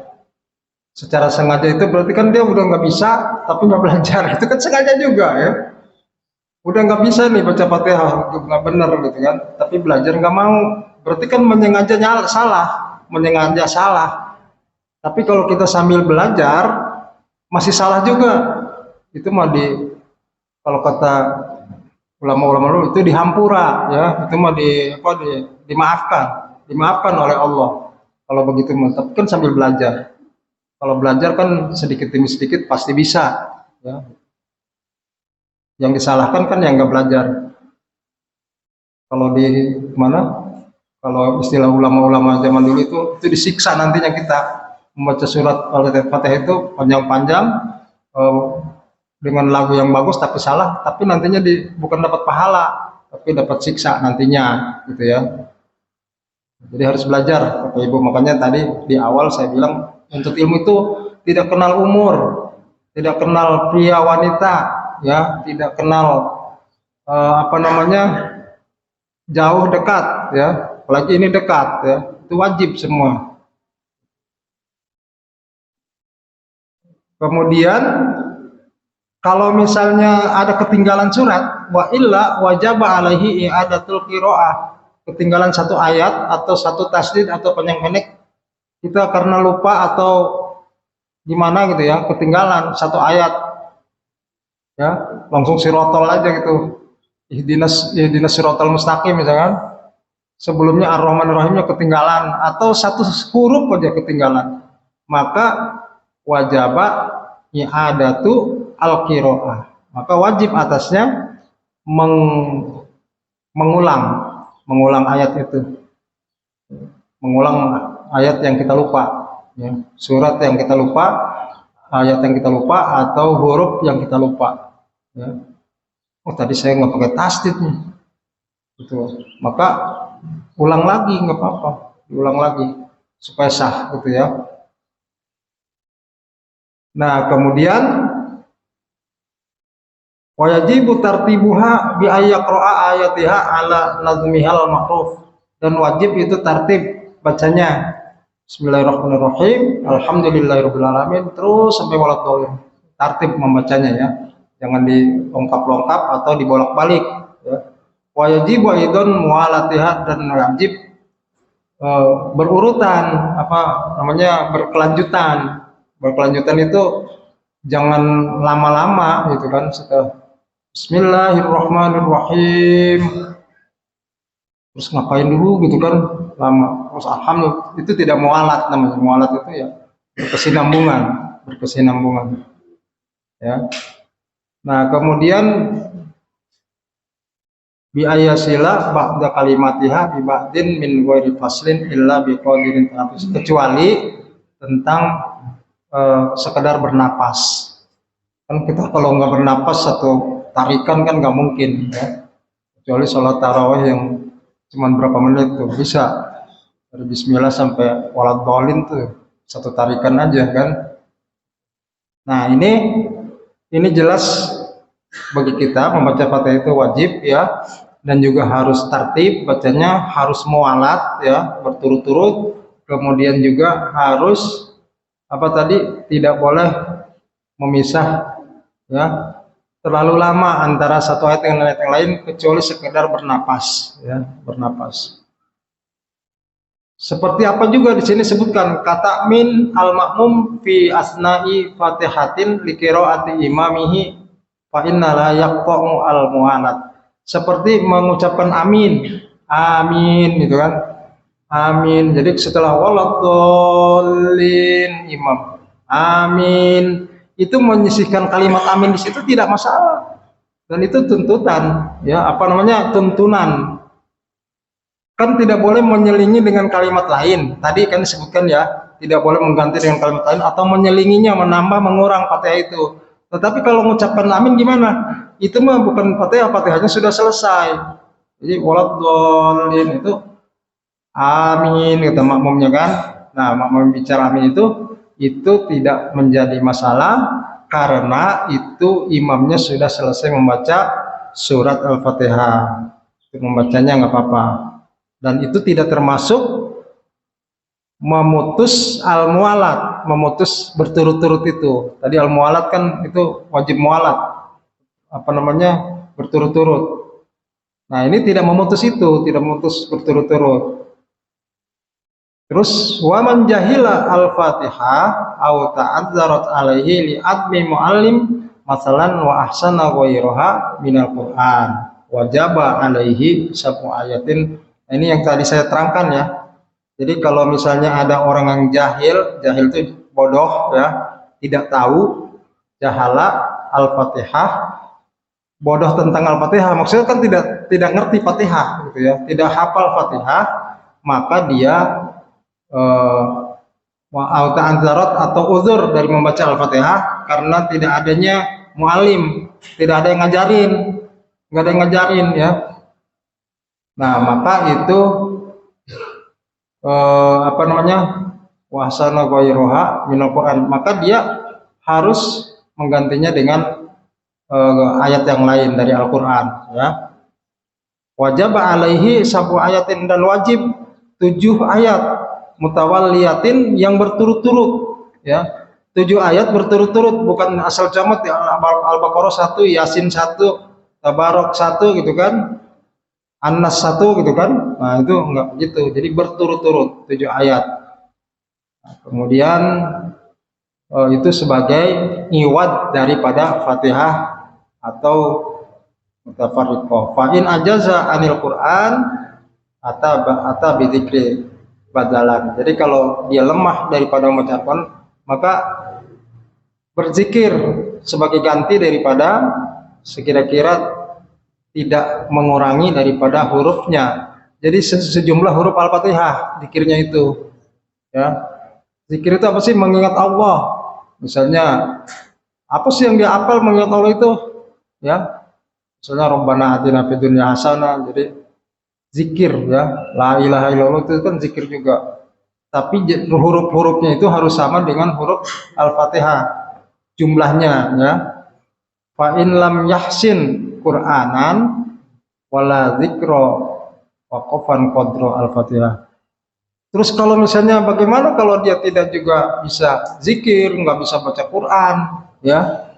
Secara sengaja itu berarti kan dia udah nggak bisa tapi nggak belajar, itu kan sengaja juga ya. Udah nggak bisa nih baca Fatihah, nggak bener gitu kan, tapi belajar nggak mau, berarti kan menyengaja salah, menyengaja salah. Tapi kalau kita sambil belajar masih salah juga, itu mah kalau kata ulama-ulama dulu itu dihampura ya, itu mah dimaafkan oleh Allah kalau begitu. Tapi kan sambil belajar, kalau belajar kan sedikit demi sedikit pasti bisa ya. Yang disalahkan kan yang nggak belajar. Kalau di mana, kalau istilah ulama-ulama zaman dulu itu disiksa nantinya kita membaca surat Al-Fatihah itu panjang-panjang dengan lagu yang bagus tapi salah, tapi nantinya bukan dapat pahala tapi dapat siksa nantinya gitu ya. Jadi harus belajar Bapak Ibu. Makanya tadi di awal saya bilang untuk ilmu itu tidak kenal umur, tidak kenal pria wanita ya, tidak kenal jauh dekat ya, apalagi ini dekat ya, itu wajib semua. Kemudian kalau misalnya ada ketinggalan surat, wa illa wajaba alaihi i'adatul qiraah. Ketinggalan satu ayat atau satu tasdid atau panjang pendek, kita karena lupa atau gimana gitu ya, ketinggalan satu ayat ya, langsung sirotol aja gitu, ihdinas sirotol mustaqim misalkan, sebelumnya ar-rahman ar-rahimnya ketinggalan atau satu huruf aja ketinggalan, maka wajaba i'adatu al-qiraah, maka wajib atasnya mengulang ayat itu, mengulang ayat yang kita lupa ya, surat yang kita lupa, ayat yang kita lupa atau huruf yang kita lupa ya. Oh tadi saya nggak pakai tasdid nih gitu, maka ulang lagi, nggak apa-apa, diulang lagi supaya sah gitu ya. Nah kemudian wajibu tartibuha bi ayyaqra'a ayatiha ala nazmihal ma'ruf, dan wajib itu tartib bacanya bismillahirrahmanirrahim alhamdulillahirabbil alamin terus sampai waladhdallin, tartib membacanya ya, jangan dilongkap-longkap atau dibolak-balik ya. Wajibu aidon mualatiha, dan wajib berurutan berkelanjutan itu jangan lama-lama gitu kan, setelah bismillahirrahmanirrahim terus ngapain dulu gitu kan lama, terus alhamdulillah, itu tidak mualat namanya. Mualat itu ya berkesinambungan ya. Nah kemudian bi ayasila ba'da kalimatiha bi ba'din min ghairi faslin illa bi qadirin tanafus, kecuali tentang sekedar bernapas. Kan kita kalau nggak bernapas satu tarikan kan nggak mungkin ya, kecuali sholat tarawih yang cuman berapa menit tuh bisa, dari bismillah sampai waladhdallin tuh satu tarikan aja kan. Nah ini jelas bagi kita membaca Fatihah itu wajib ya, dan juga harus tertib bacanya, harus mualat ya, berturut-turut. Kemudian juga harus tidak boleh memisah ya terlalu lama antara satu ayat dengan ayat yang lain, kecuali sekedar bernapas ya, bernapas. Seperti apa juga di sini sebutkan kata min al-ma'mum fi asna'i fatihatin li qiraati imamihi fa inna la yaqta'u al-mu'anat, seperti mengucapkan amin, amin gitu kan, amin. Jadi setelah waladhdallin imam amin, itu menyisihkan kalimat amin di situ tidak masalah, dan itu tuntutan ya, tuntunan. Kan tidak boleh menyelingi dengan kalimat lain, tadi kan disebutkan ya, tidak boleh mengganti dengan kalimat lain atau menyelinginya, menambah, mengurang Fatihah itu. Tetapi kalau mengucapkan amin gimana? Itu mah bukan Fatihah, Fatihahnya sudah selesai. Jadi waladhdallin itu amin kata makmumnya kan. Nah makmum bicara amin itu tidak menjadi masalah, karena itu imamnya sudah selesai membaca surat Al-Fatihah, membacanya nggak apa-apa dan itu tidak termasuk memutus al-mualat, memutus berturut-turut itu. Tadi al-mualat kan itu wajib mualat, apa namanya, berturut-turut. Nah, ini tidak memutus itu, tidak memutus berturut-turut. Terus wa man jahila al-Fatihah aw ta'azzarat alaihi li admi muallim masalan wa ahsana ghairaha minal Qur'an wajaba alaihi sab'u ayatin. Nah, ini yang tadi saya terangkan ya. Jadi kalau misalnya ada orang yang jahil itu bodoh ya, tidak tahu, jahala al-Fatihah, bodoh tentang al-Fatihah, maksudnya kan tidak ngerti Fatihah gitu ya, tidak hafal Fatihah, maka dia ta'azzarat atau uzur dari membaca al-Fatihah karena tidak adanya mualim, tidak ada yang ngajarin, nggak ada yang ngajarin ya. Nah, maka itu apa namanya, wahsana ghairuha minal Qur'an, maka dia harus menggantinya dengan ayat yang lain dari Al-Qur'an ya. Wajib alaihi sab'u ayatin, dan wajib 7 ayat mutawalliyatin yang berturut-turut ya. 7 ayat berturut-turut, bukan asal jamat ya, Al-Baqarah 1, Yasin 1, Tabarok 1 gitu kan, An-Nas 1 gitu kan. Nah, itu enggak begitu. Jadi berturut-turut 7 ayat. Nah, kemudian itu sebagai iwad daripada Fatihah atau mutafarriqah. Fa in ajaza anil Qur'an ata bidzikri badalan. Jadi kalau dia lemah daripada membaca Al-Qur'an, maka berzikir sebagai ganti daripada sekira-kira tidak mengurangi daripada hurufnya. Jadi sejumlah huruf Al-Fatihah zikirnya itu ya. Zikir itu apa sih? Mengingat Allah. Misalnya apa sih yang dia hafal mengingat Allah itu ya? Misalnya Rabbana atina fid dunya hasanah. Jadi zikir ya, la ilaha illallah itu kan zikir juga. Tapi huruf-hurufnya itu harus sama dengan huruf Al-Fatihah jumlahnya ya. Fa in lam yahsin Qur'anan wala dzikra waqafan qadra al-Fatihah. Terus kalau misalnya bagaimana kalau dia tidak juga bisa zikir, nggak bisa baca Quran ya,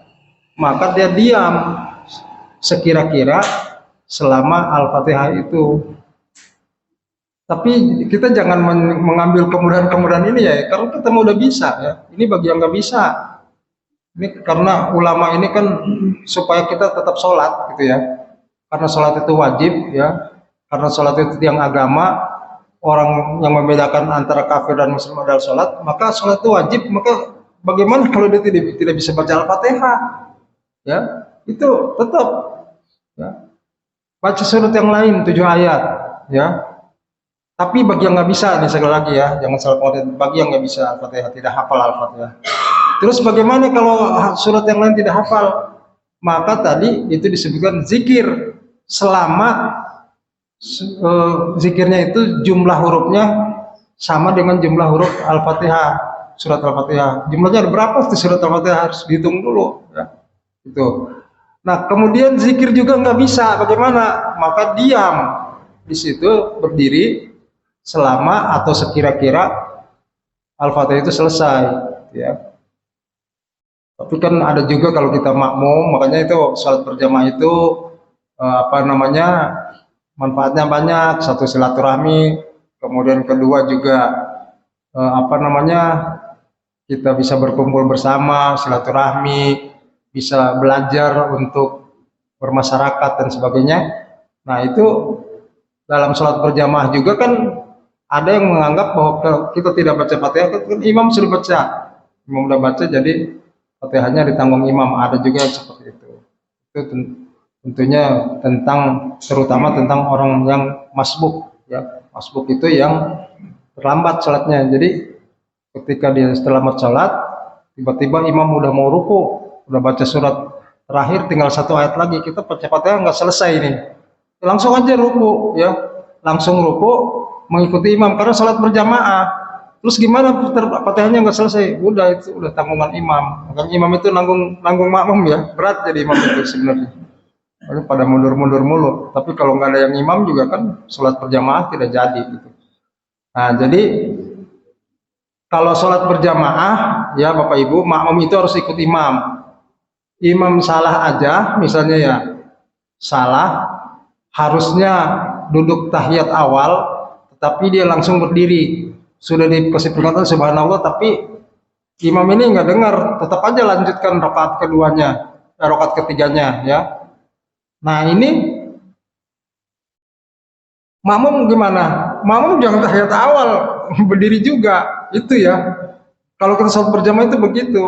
maka dia diam sekira-kira selama Al-Fatihah itu. Tapi kita jangan mengambil kemudahan-kemudahan ini ya, karena kita udah bisa ya. Ini bagi yang nggak bisa. Ini karena ulama ini kan supaya kita tetap sholat gitu ya, karena sholat itu wajib ya, karena sholat itu tiang agama, orang yang membedakan antara kafir dan muslim adalah sholat, maka sholat itu wajib. Maka bagaimana kalau dia tidak bisa baca Al-Fatihah ya, itu tetap ya, baca surat yang lain 7 ayat ya. Tapi bagi yang nggak bisa, nih sekali lagi ya, jangan salah pengertian, bagi yang nggak bisa Al-Fatihah, tidak hafal Al-Fatihah. Terus bagaimana kalau surat yang lain tidak hafal? Maka tadi itu disebutkan zikir selama zikirnya itu jumlah hurufnya sama dengan jumlah huruf Al-Fatihah, surat Al-Fatihah. Jumlahnya ada berapa tuh surat Al-Fatihah, harus dihitung dulu ya. Itu. Nah, kemudian zikir juga nggak bisa, bagaimana? Maka diam di situ, berdiri selama atau sekira-kira Al-Fatihah itu selesai ya. Tapi kan ada juga kalau kita makmum, makanya itu sholat berjamaah itu apa namanya, manfaatnya banyak. Satu, silaturahmi, kemudian kedua juga apa namanya, kita bisa berkumpul bersama, silaturahmi, bisa belajar untuk bermasyarakat dan sebagainya. Nah, itu dalam sholat berjamaah juga kan ada yang menganggap bahwa kita tidak baca Fatihah, kan imam sudah baca, imam sudah baca, jadi Fatihahnya ditanggung imam. Ada juga yang seperti itu. Itu tentunya terutama tentang orang yang masbuk ya. Masbuk itu yang terlambat sholatnya. Jadi ketika dia terlambat sholat, tiba-tiba imam udah mau ruku, udah baca surat terakhir, tinggal 1 ayat lagi, kita baca Fatihah nggak selesai ini, langsung aja ruku ya, langsung ruku mengikuti imam karena sholat berjamaah. Terus gimana Fatihahnya nggak selesai? Udah, itu udah tanggungan imam. Makanya imam itu nanggung makmum ya, berat jadi imam itu sebenarnya. Lalu pada mundur-mundur mulu. Tapi kalau nggak ada yang imam juga kan sholat berjamaah tidak jadi gitu. Nah, jadi kalau sholat berjamaah ya Bapak Ibu, makmum itu harus ikut imam. Imam salah aja, misalnya ya salah, harusnya duduk tahiyat awal, tetapi dia langsung berdiri. Sudah dikasih peringatan subhanallah, tapi imam ini nggak dengar, tetap aja lanjutkan rakaat keduanya, rakaat ketiganya ya. Nah ini makmum gimana? Makmum jangan tahiyat awal, berdiri juga, itu ya. Kalau kita sholat berjamaah itu begitu.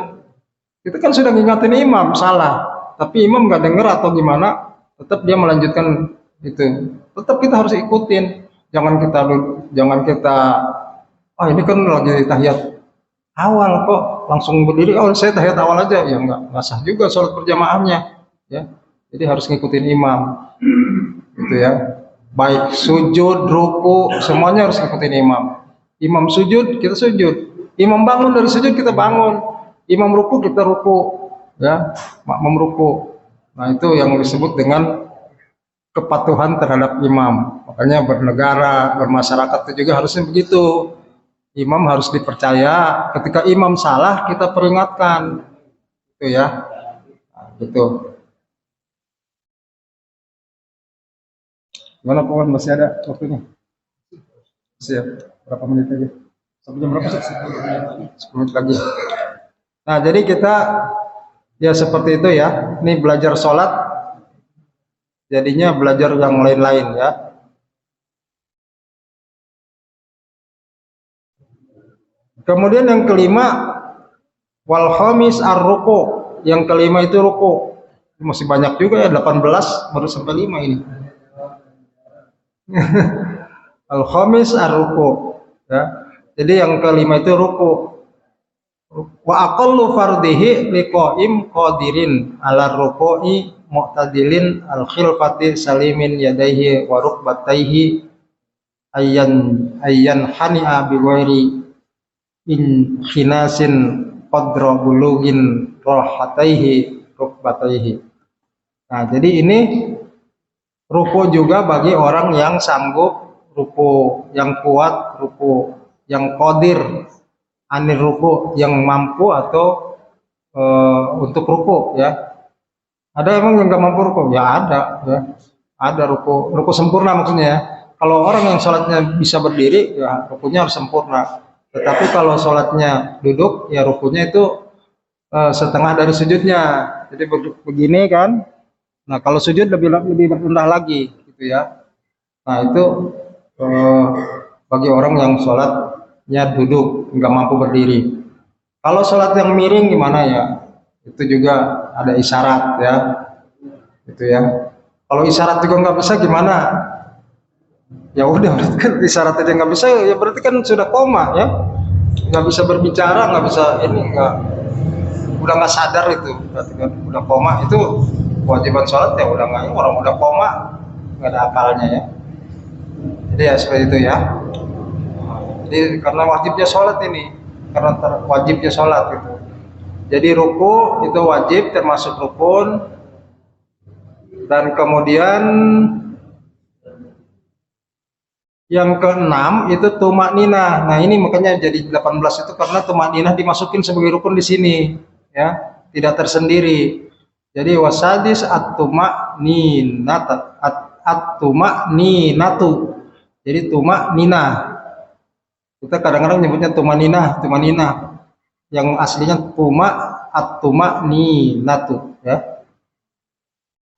Itu kan sudah ngingatin imam salah, tapi imam nggak dengar atau gimana, tetap dia melanjutkan itu. Tetap kita harus ikutin. Jangan kita ini kan lagi tahiyat awal kok langsung berdiri. Oh saya tahiyat awal aja ya, nggak sah juga sholat berjamaahnya ya. Jadi harus ngikutin imam gitu ya. Baik sujud, ruku, semuanya harus ngikutin imam. Imam sujud kita sujud, imam bangun dari sujud kita bangun. Imam ruku kita ruku ya, makmum ruku. Nah itu yang disebut dengan kepatuhan terhadap imam. Makanya bernegara, bermasyarakat itu juga harusnya begitu. Imam harus dipercaya. Ketika imam salah kita peringatkan, itu ya. Nah, gitu. Gimana Pak? Masih ada waktunya? Masih ya? Berapa menit lagi? Sampai jam berapa sih? 10 menit lagi. Nah, jadi kita ya seperti itu ya. Ini belajar sholat, jadinya belajar yang lain-lain ya. Kemudian yang kelima, wal khamis ar-ruku. Yang kelima itu ruku. Masih banyak juga ya, 18 baru sampai 5 ini. Al khamis ar-ruku ya. Jadi yang kelima itu ruku. Wa aqallu fardihi liqaim qadirin ala ruku'i mu'tadilin al khilfati salimin yadaihi wa rukbataihi ayyan hani'a bi ghairi in khinasin qadra bulugin rahataihi rukbataihi. Nah, jadi ini ruku juga bagi orang yang sanggup ruku, yang kuat ruku, yang qadir anir ruku, yang mampu atau untuk ruku ya. Ada emang yang nggak mampu ruku? Ya ada ya. Ada ruku sempurna maksudnya ya. Kalau orang yang sholatnya bisa berdiri ya rukunya harus sempurna. Tetapi kalau sholatnya duduk ya rukunya itu setengah dari sujudnya. Jadi begini kan. Nah kalau sujud lebih rendah lagi gitu ya. Nah itu bagi orang yang sholatnya duduk, nggak mampu berdiri. Kalau sholat yang miring gimana ya? Itu juga ada isyarat ya, gitu ya. Kalau isyarat juga nggak bisa gimana? Ya udah, berarti kan isyarat aja nggak bisa, ya berarti kan sudah koma ya, nggak bisa berbicara, nggak bisa udah nggak sadar itu, berarti kan udah koma. Itu kewajiban sholat ya udah nggak, orang udah koma nggak ada akalnya ya. Jadi ya seperti itu ya. Jadi karena wajibnya sholat ini, karena wajibnya sholat gitu. Jadi ruku itu wajib termasuk rukun. Dan kemudian yang keenam itu tumak ninah. Nah ini makanya jadi 18 itu karena tumak ninah dimasukin sebagai rukun di sini ya, tidak tersendiri. Jadi wasadis at-tumak ninat at-tumak ninatu. Jadi tumak ninah. Kita kadang-kadang nyebutnya tumanina, yang aslinya at-tumak ninatu ya.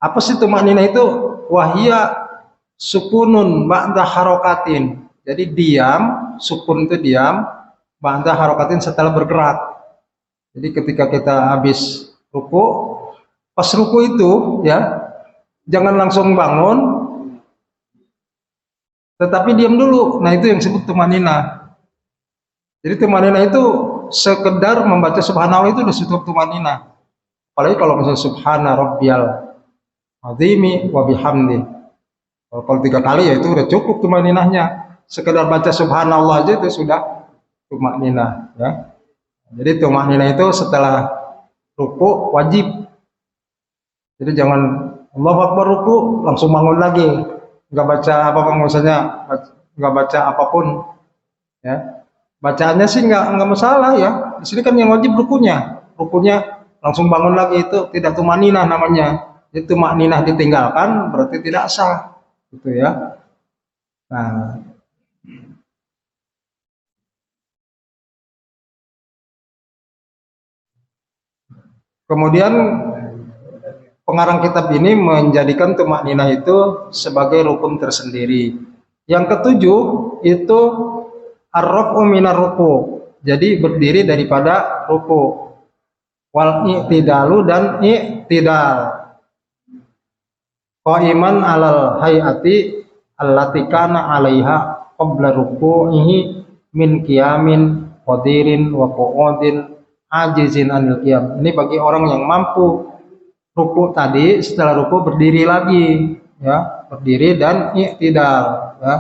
Apa sih tumak nina itu? Wahia sukunun ba'da harokatin. Jadi diam, sukun itu diam, ba'da harokatin setelah bergerak. Jadi ketika kita habis ruku, pas ruku itu ya, jangan langsung bangun, tetapi diam dulu. Nah itu yang disebut tumak nina. Jadi tumanina itu sekedar membaca subhanallah itu udah cukup tumanina. Apalagi kalau misalnya subhana rabbiyal azimi wa bihamdi. Kalau 3 kali ya itu udah cukup tumaninahnya. Sekedar baca subhanallah aja itu sudah tumanina ya. Jadi tumanina itu setelah ruku wajib. Jadi jangan Allahu Akbar ruku, langsung bangun lagi, nggak baca apa-apa, maksudnya nggak baca apapun, ya. Bacaannya sih nggak masalah ya. Di sini kan yang wajib rukunya langsung bangun lagi, itu tidak tumaninah namanya. Itu makninah ditinggalkan berarti tidak sah, gitu ya. Nah, kemudian pengarang kitab ini menjadikan tumakninah itu sebagai rukun tersendiri. Yang ketujuh itu ar-raf'u minar ruku. Jadi berdiri daripada ruku. Wal i'tidalu dan i'tidal. Qaiman alal hayati allati kana 'alaiha qabla ruku'ihi min qiyamin qadirin wa qu'udin ajizin anil qiyam. Ini bagi orang yang mampu ruku tadi, setelah ruku berdiri lagi, ya, berdiri dan i'tidal, ya.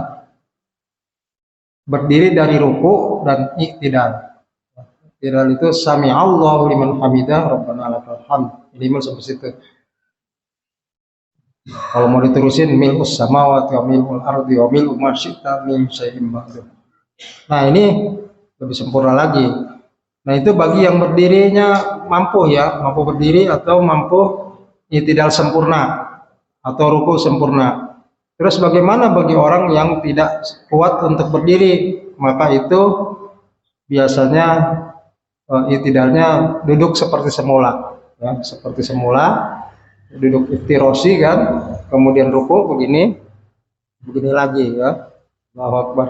Berdiri dari ruku dan i'tidal. I'tidal itu sami Allahu liman hamidah rabbana lakal hamd. Minimal sampai situ. Kalau mau diterusin mil'us samawati wa mil'ul ardi wa mil'u ma syi'ta min syai'in ba'du. Nah, ini lebih sempurna lagi. Nah, itu bagi yang berdirinya mampu, ya, mampu berdiri atau mampu i'tidal sempurna atau ruku sempurna. Terus bagaimana bagi orang yang tidak kuat untuk berdiri? Maka itu biasanya i'tidalnya duduk seperti semula, ya, seperti semula, duduk iftirosi kan, kemudian ruku begini lagi, ya. Allahu Akbar.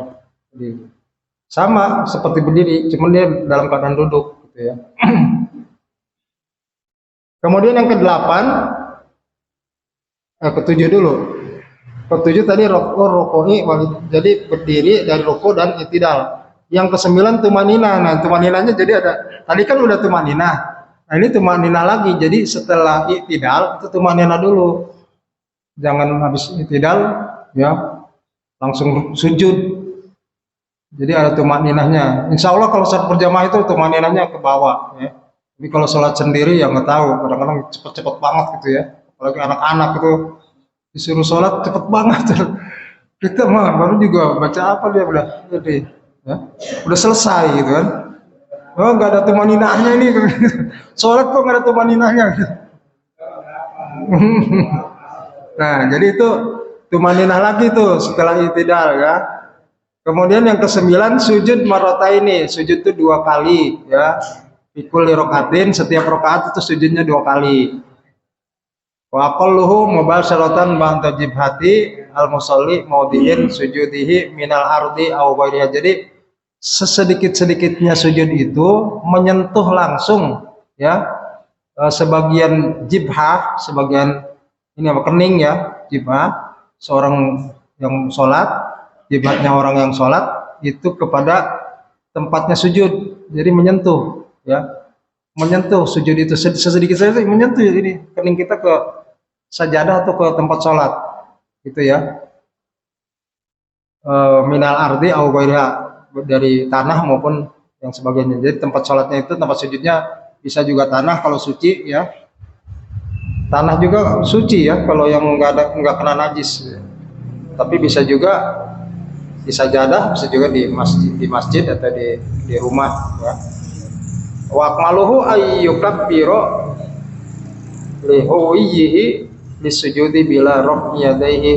Jadi sama seperti berdiri, cuma dia dalam keadaan duduk, gitu ya. Kemudian yang ke-8, ke-7 dulu. Ke-7 tadi rukui, jadi berdiri dari ruku dan i'tidal. Yang ke-9 tumaninah. Nah, tumaninahnya jadi ada, tadi kan udah tumaninah. Nah, ini tumaninah lagi. Jadi setelah i'tidal itu tumaninah dulu. Jangan habis i'tidal, ya, langsung sujud. Jadi ada tumaninahnya. Insya Allah kalau saat berjamaah itu tumaninahnya ke bawah, ya. Tapi kalau sholat sendiri ya nggak tahu, kadang-kadang cepet-cepet banget gitu ya. Apalagi anak-anak itu disuruh sholat cepet banget. Kita mah baru juga baca apa dia udah, jadi, ya, udah selesai gitu kan. Oh, nggak ada tumaninahnya ini. Sholat kok nggak ada tumaninahnya. Nah, jadi itu tumaninah lagi tuh setelah i'tidal, ya. Kemudian yang ke-9 sujud marrataini. Sujud itu 2 kali, ya. Fikul rokaatin, setiap rokaat itu sujudnya 2 kali. Wa aqalluhu mubasharatan ba'da jibhati al-musalli maudiin sujudihi minal ardi aw ghairiha. Jadi sesedikit-sedikitnya sujud itu menyentuh langsung, ya, sebagian jibhah, sebagian ini apa, kening, ya, jibhah seorang yang sholat, jibhahnya orang yang sholat itu kepada tempatnya sujud. Jadi menyentuh, ya, menyentuh sujud itu sesedikit saja menyentuh ini kening kita ke sajadah atau ke tempat sholat, gitu ya. Minal ardi au ghairiha, dari tanah maupun yang sebagainya. Jadi tempat sholatnya itu, tempat sujudnya bisa juga tanah kalau suci, ya. Tanah juga suci, ya, kalau yang nggak kena najis. Tapi bisa juga di sajadah, bisa juga di masjid atau di rumah, ya. Wa akmaluhu ayyukabbiro lihuwiyihi lisujudi bila raf'i yadaihi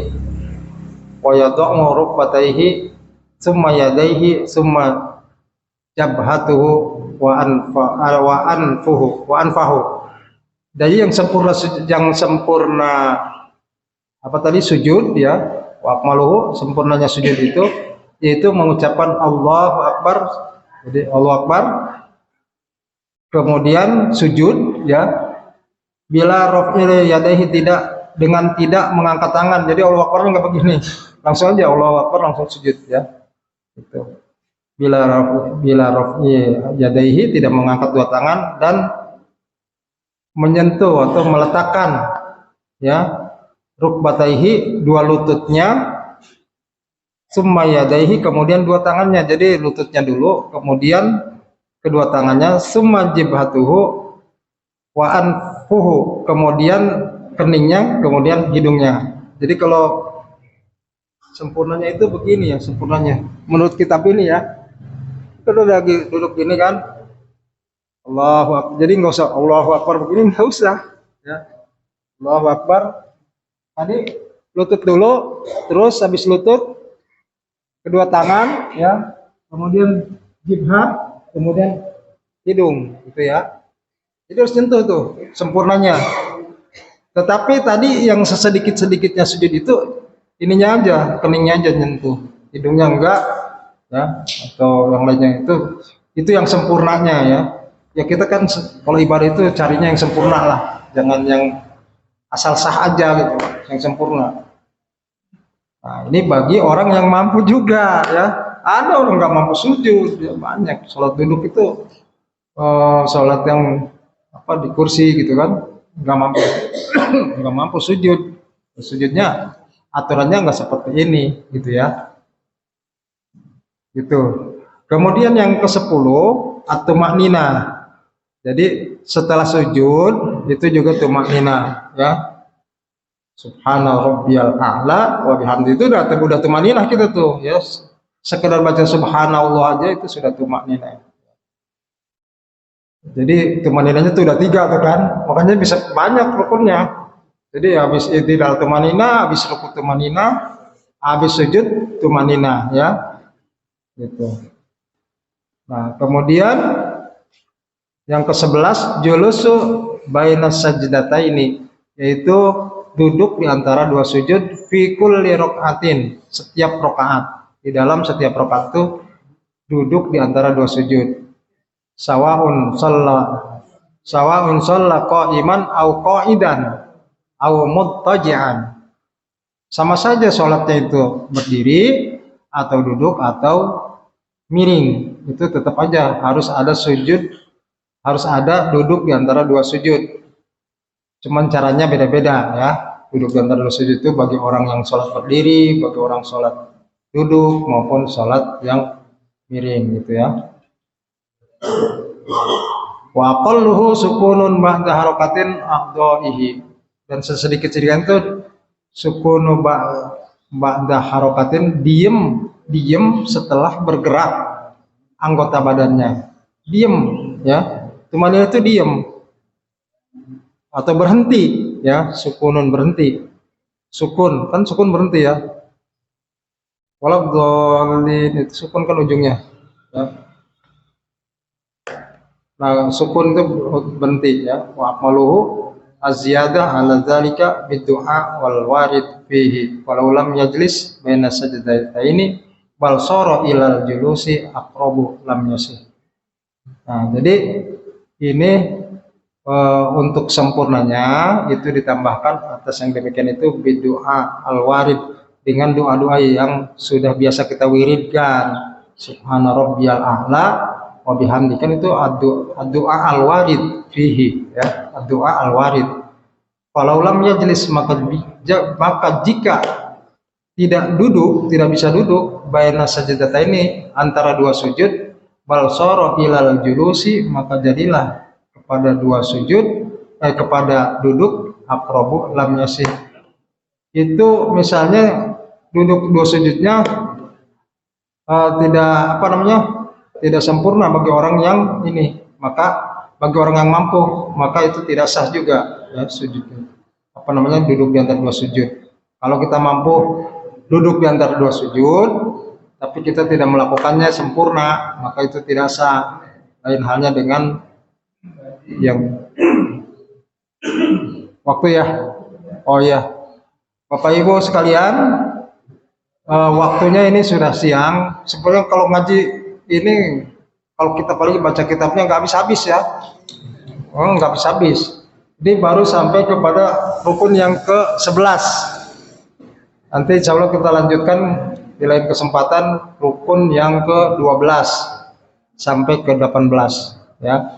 wa yada'u rukbataihi summa yadaihi summa jabhatuhu wa anfahu. Jadi yang sempurna apa tadi sujud, ya, wa akmaluhu, sempurnanya sujud itu yaitu mengucapkan Allahu Akbar. Jadi Allahu Akbar, kemudian sujud, ya, bila raf'il yadaihi, tidak mengangkat tangan. Jadi Allahu Akbar nggak begini, langsung aja Allahu Akbar langsung sujud, ya. Gitu. Bila raf'il yadaihi, tidak mengangkat 2 tangan dan menyentuh atau meletakkan, ya, rukbataihi, 2 lututnya, summa yadaihi, kemudian 2 tangannya. Jadi lututnya dulu, kemudian kedua tangannya, summa jibhatuhu wa anfuhu, kemudian keningnya, kemudian hidungnya. Jadi kalau sempurnanya itu begini ya, sempurnanya. Menurut kitab ini ya, kalau lagi duduk gini kan, Allahu Akbar. Jadi nggak usah Allahu Akbar begini, nggak usah. Ya, Allahu Akbar. Tadi lutut dulu, terus habis lutut kedua tangan, ya, kemudian jibha, kemudian hidung, gitu ya. Jadi harus nyentuh tuh sempurnanya. Tetapi tadi yang sesedikit-sedikitnya sujud itu ininya aja, keningnya aja nyentuh, hidungnya enggak, ya, atau yang lainnya itu yang sempurnanya ya. Ya kita kan kalau ibadah itu carinya yang sempurna lah, jangan yang asal sah aja gitu, yang sempurna. Nah, ini bagi orang yang mampu juga ya. Ada orang nggak mampu sujud, ya banyak. Sholat duduk itu sholat yang apa di kursi gitu kan, nggak mampu nggak mampu sujud. Sujudnya aturannya nggak seperti ini gitu ya. Gitu. Kemudian yang ke-10 at-tumanina. Jadi setelah sujud itu juga tumanina ya. Subhana rabbiyal a'la wa bihamdi, itu udah tumanina kita tuh ya. Sekedar baca subhanallah aja itu sudah tumanina. Jadi tumaninanya itu udah 3 tuh kan. Makanya bisa banyak rukunnya. Jadi habis i'tidal tumanina, habis rukuk tumanina, habis sujud tumanina ya. Gitu. Nah, kemudian yang ke-11 julusu bainas sajdataini, yaitu duduk di antara 2 sujud fi kulli rakaatin, setiap rakaat. Di dalam setiap rakaat itu duduk di antara 2 sujud. Sawa'un shalla qa'iman au qa'idan au muttaji'an. Sama saja sholatnya itu berdiri atau duduk atau miring, itu tetap aja harus ada sujud, harus ada duduk di antara 2 sujud. Cuman caranya beda-beda ya. Duduk di antara 2 sujud itu bagi orang yang sholat berdiri, bagi orang sholat duduk, maupun sholat yang miring gitu ya. Wa aqalluhu sukunun ba'da harakatin afdhaihi, dan sesedikit-sedikit itu sukunu ba'da harakatin, diem setelah bergerak anggota badannya, diem ya. Tumanina itu diem atau berhenti ya, sukunun berhenti. Sukun kan, sukun berhenti ya. Walau dhalin itu sukun kan ujungnya ya. Nah, sukun itu berhenti ya. Wa aqmaluhu az-ziyadah ala dzalika bid-du'a wal warid fihi walau lam yajlis baina sajdataini bal sara ilal julusi aqrabu lam yasih. Nah, jadi ini untuk sempurnanya itu ditambahkan atas yang demikian itu bid-du'a al-warid, dengan doa-doa yang sudah biasa kita wiridkan. Subhana rabbiyal a'la wa bihamdi, kan itu doa al-warid fihi ya, doa al-warid. Kalau lam yajlis maka jika tidak duduk, tidak bisa duduk baina sajdataini, antara 2 sujud, bal sara ilal julusi, maka jadilah kepada 2 sujud kepada duduk aqrabu lam yasih. Itu misalnya duduk 2 sujudnya tidak apa namanya, tidak sempurna bagi orang yang ini, maka bagi orang yang mampu maka itu tidak sah juga ya sujudnya, apa namanya, duduk di antara 2 sujud. Kalau kita mampu duduk di antara 2 sujud tapi kita tidak melakukannya sempurna, maka itu tidak sah. Lain halnya dengan yang waktu ya. Oh ya, Bapak Ibu sekalian, waktunya ini sudah siang. Sebenarnya kalau ngaji ini, kalau kita paling baca kitabnya nggak habis-habis ya, nggak habis-habis. Ini baru sampai kepada rukun yang ke-11. Nanti insya Allah kita lanjutkan di lain kesempatan rukun yang ke-12 sampai ke-18 ya.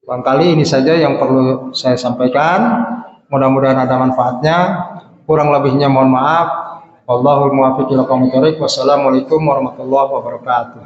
Barangkali ini saja yang perlu saya sampaikan. Mudah-mudahan ada manfaatnya. Kurang lebihnya mohon maaf. Wallahul muwaffiq ila aqwamit thoriq. Wassalamualaikum warahmatullahi wabarakatuh.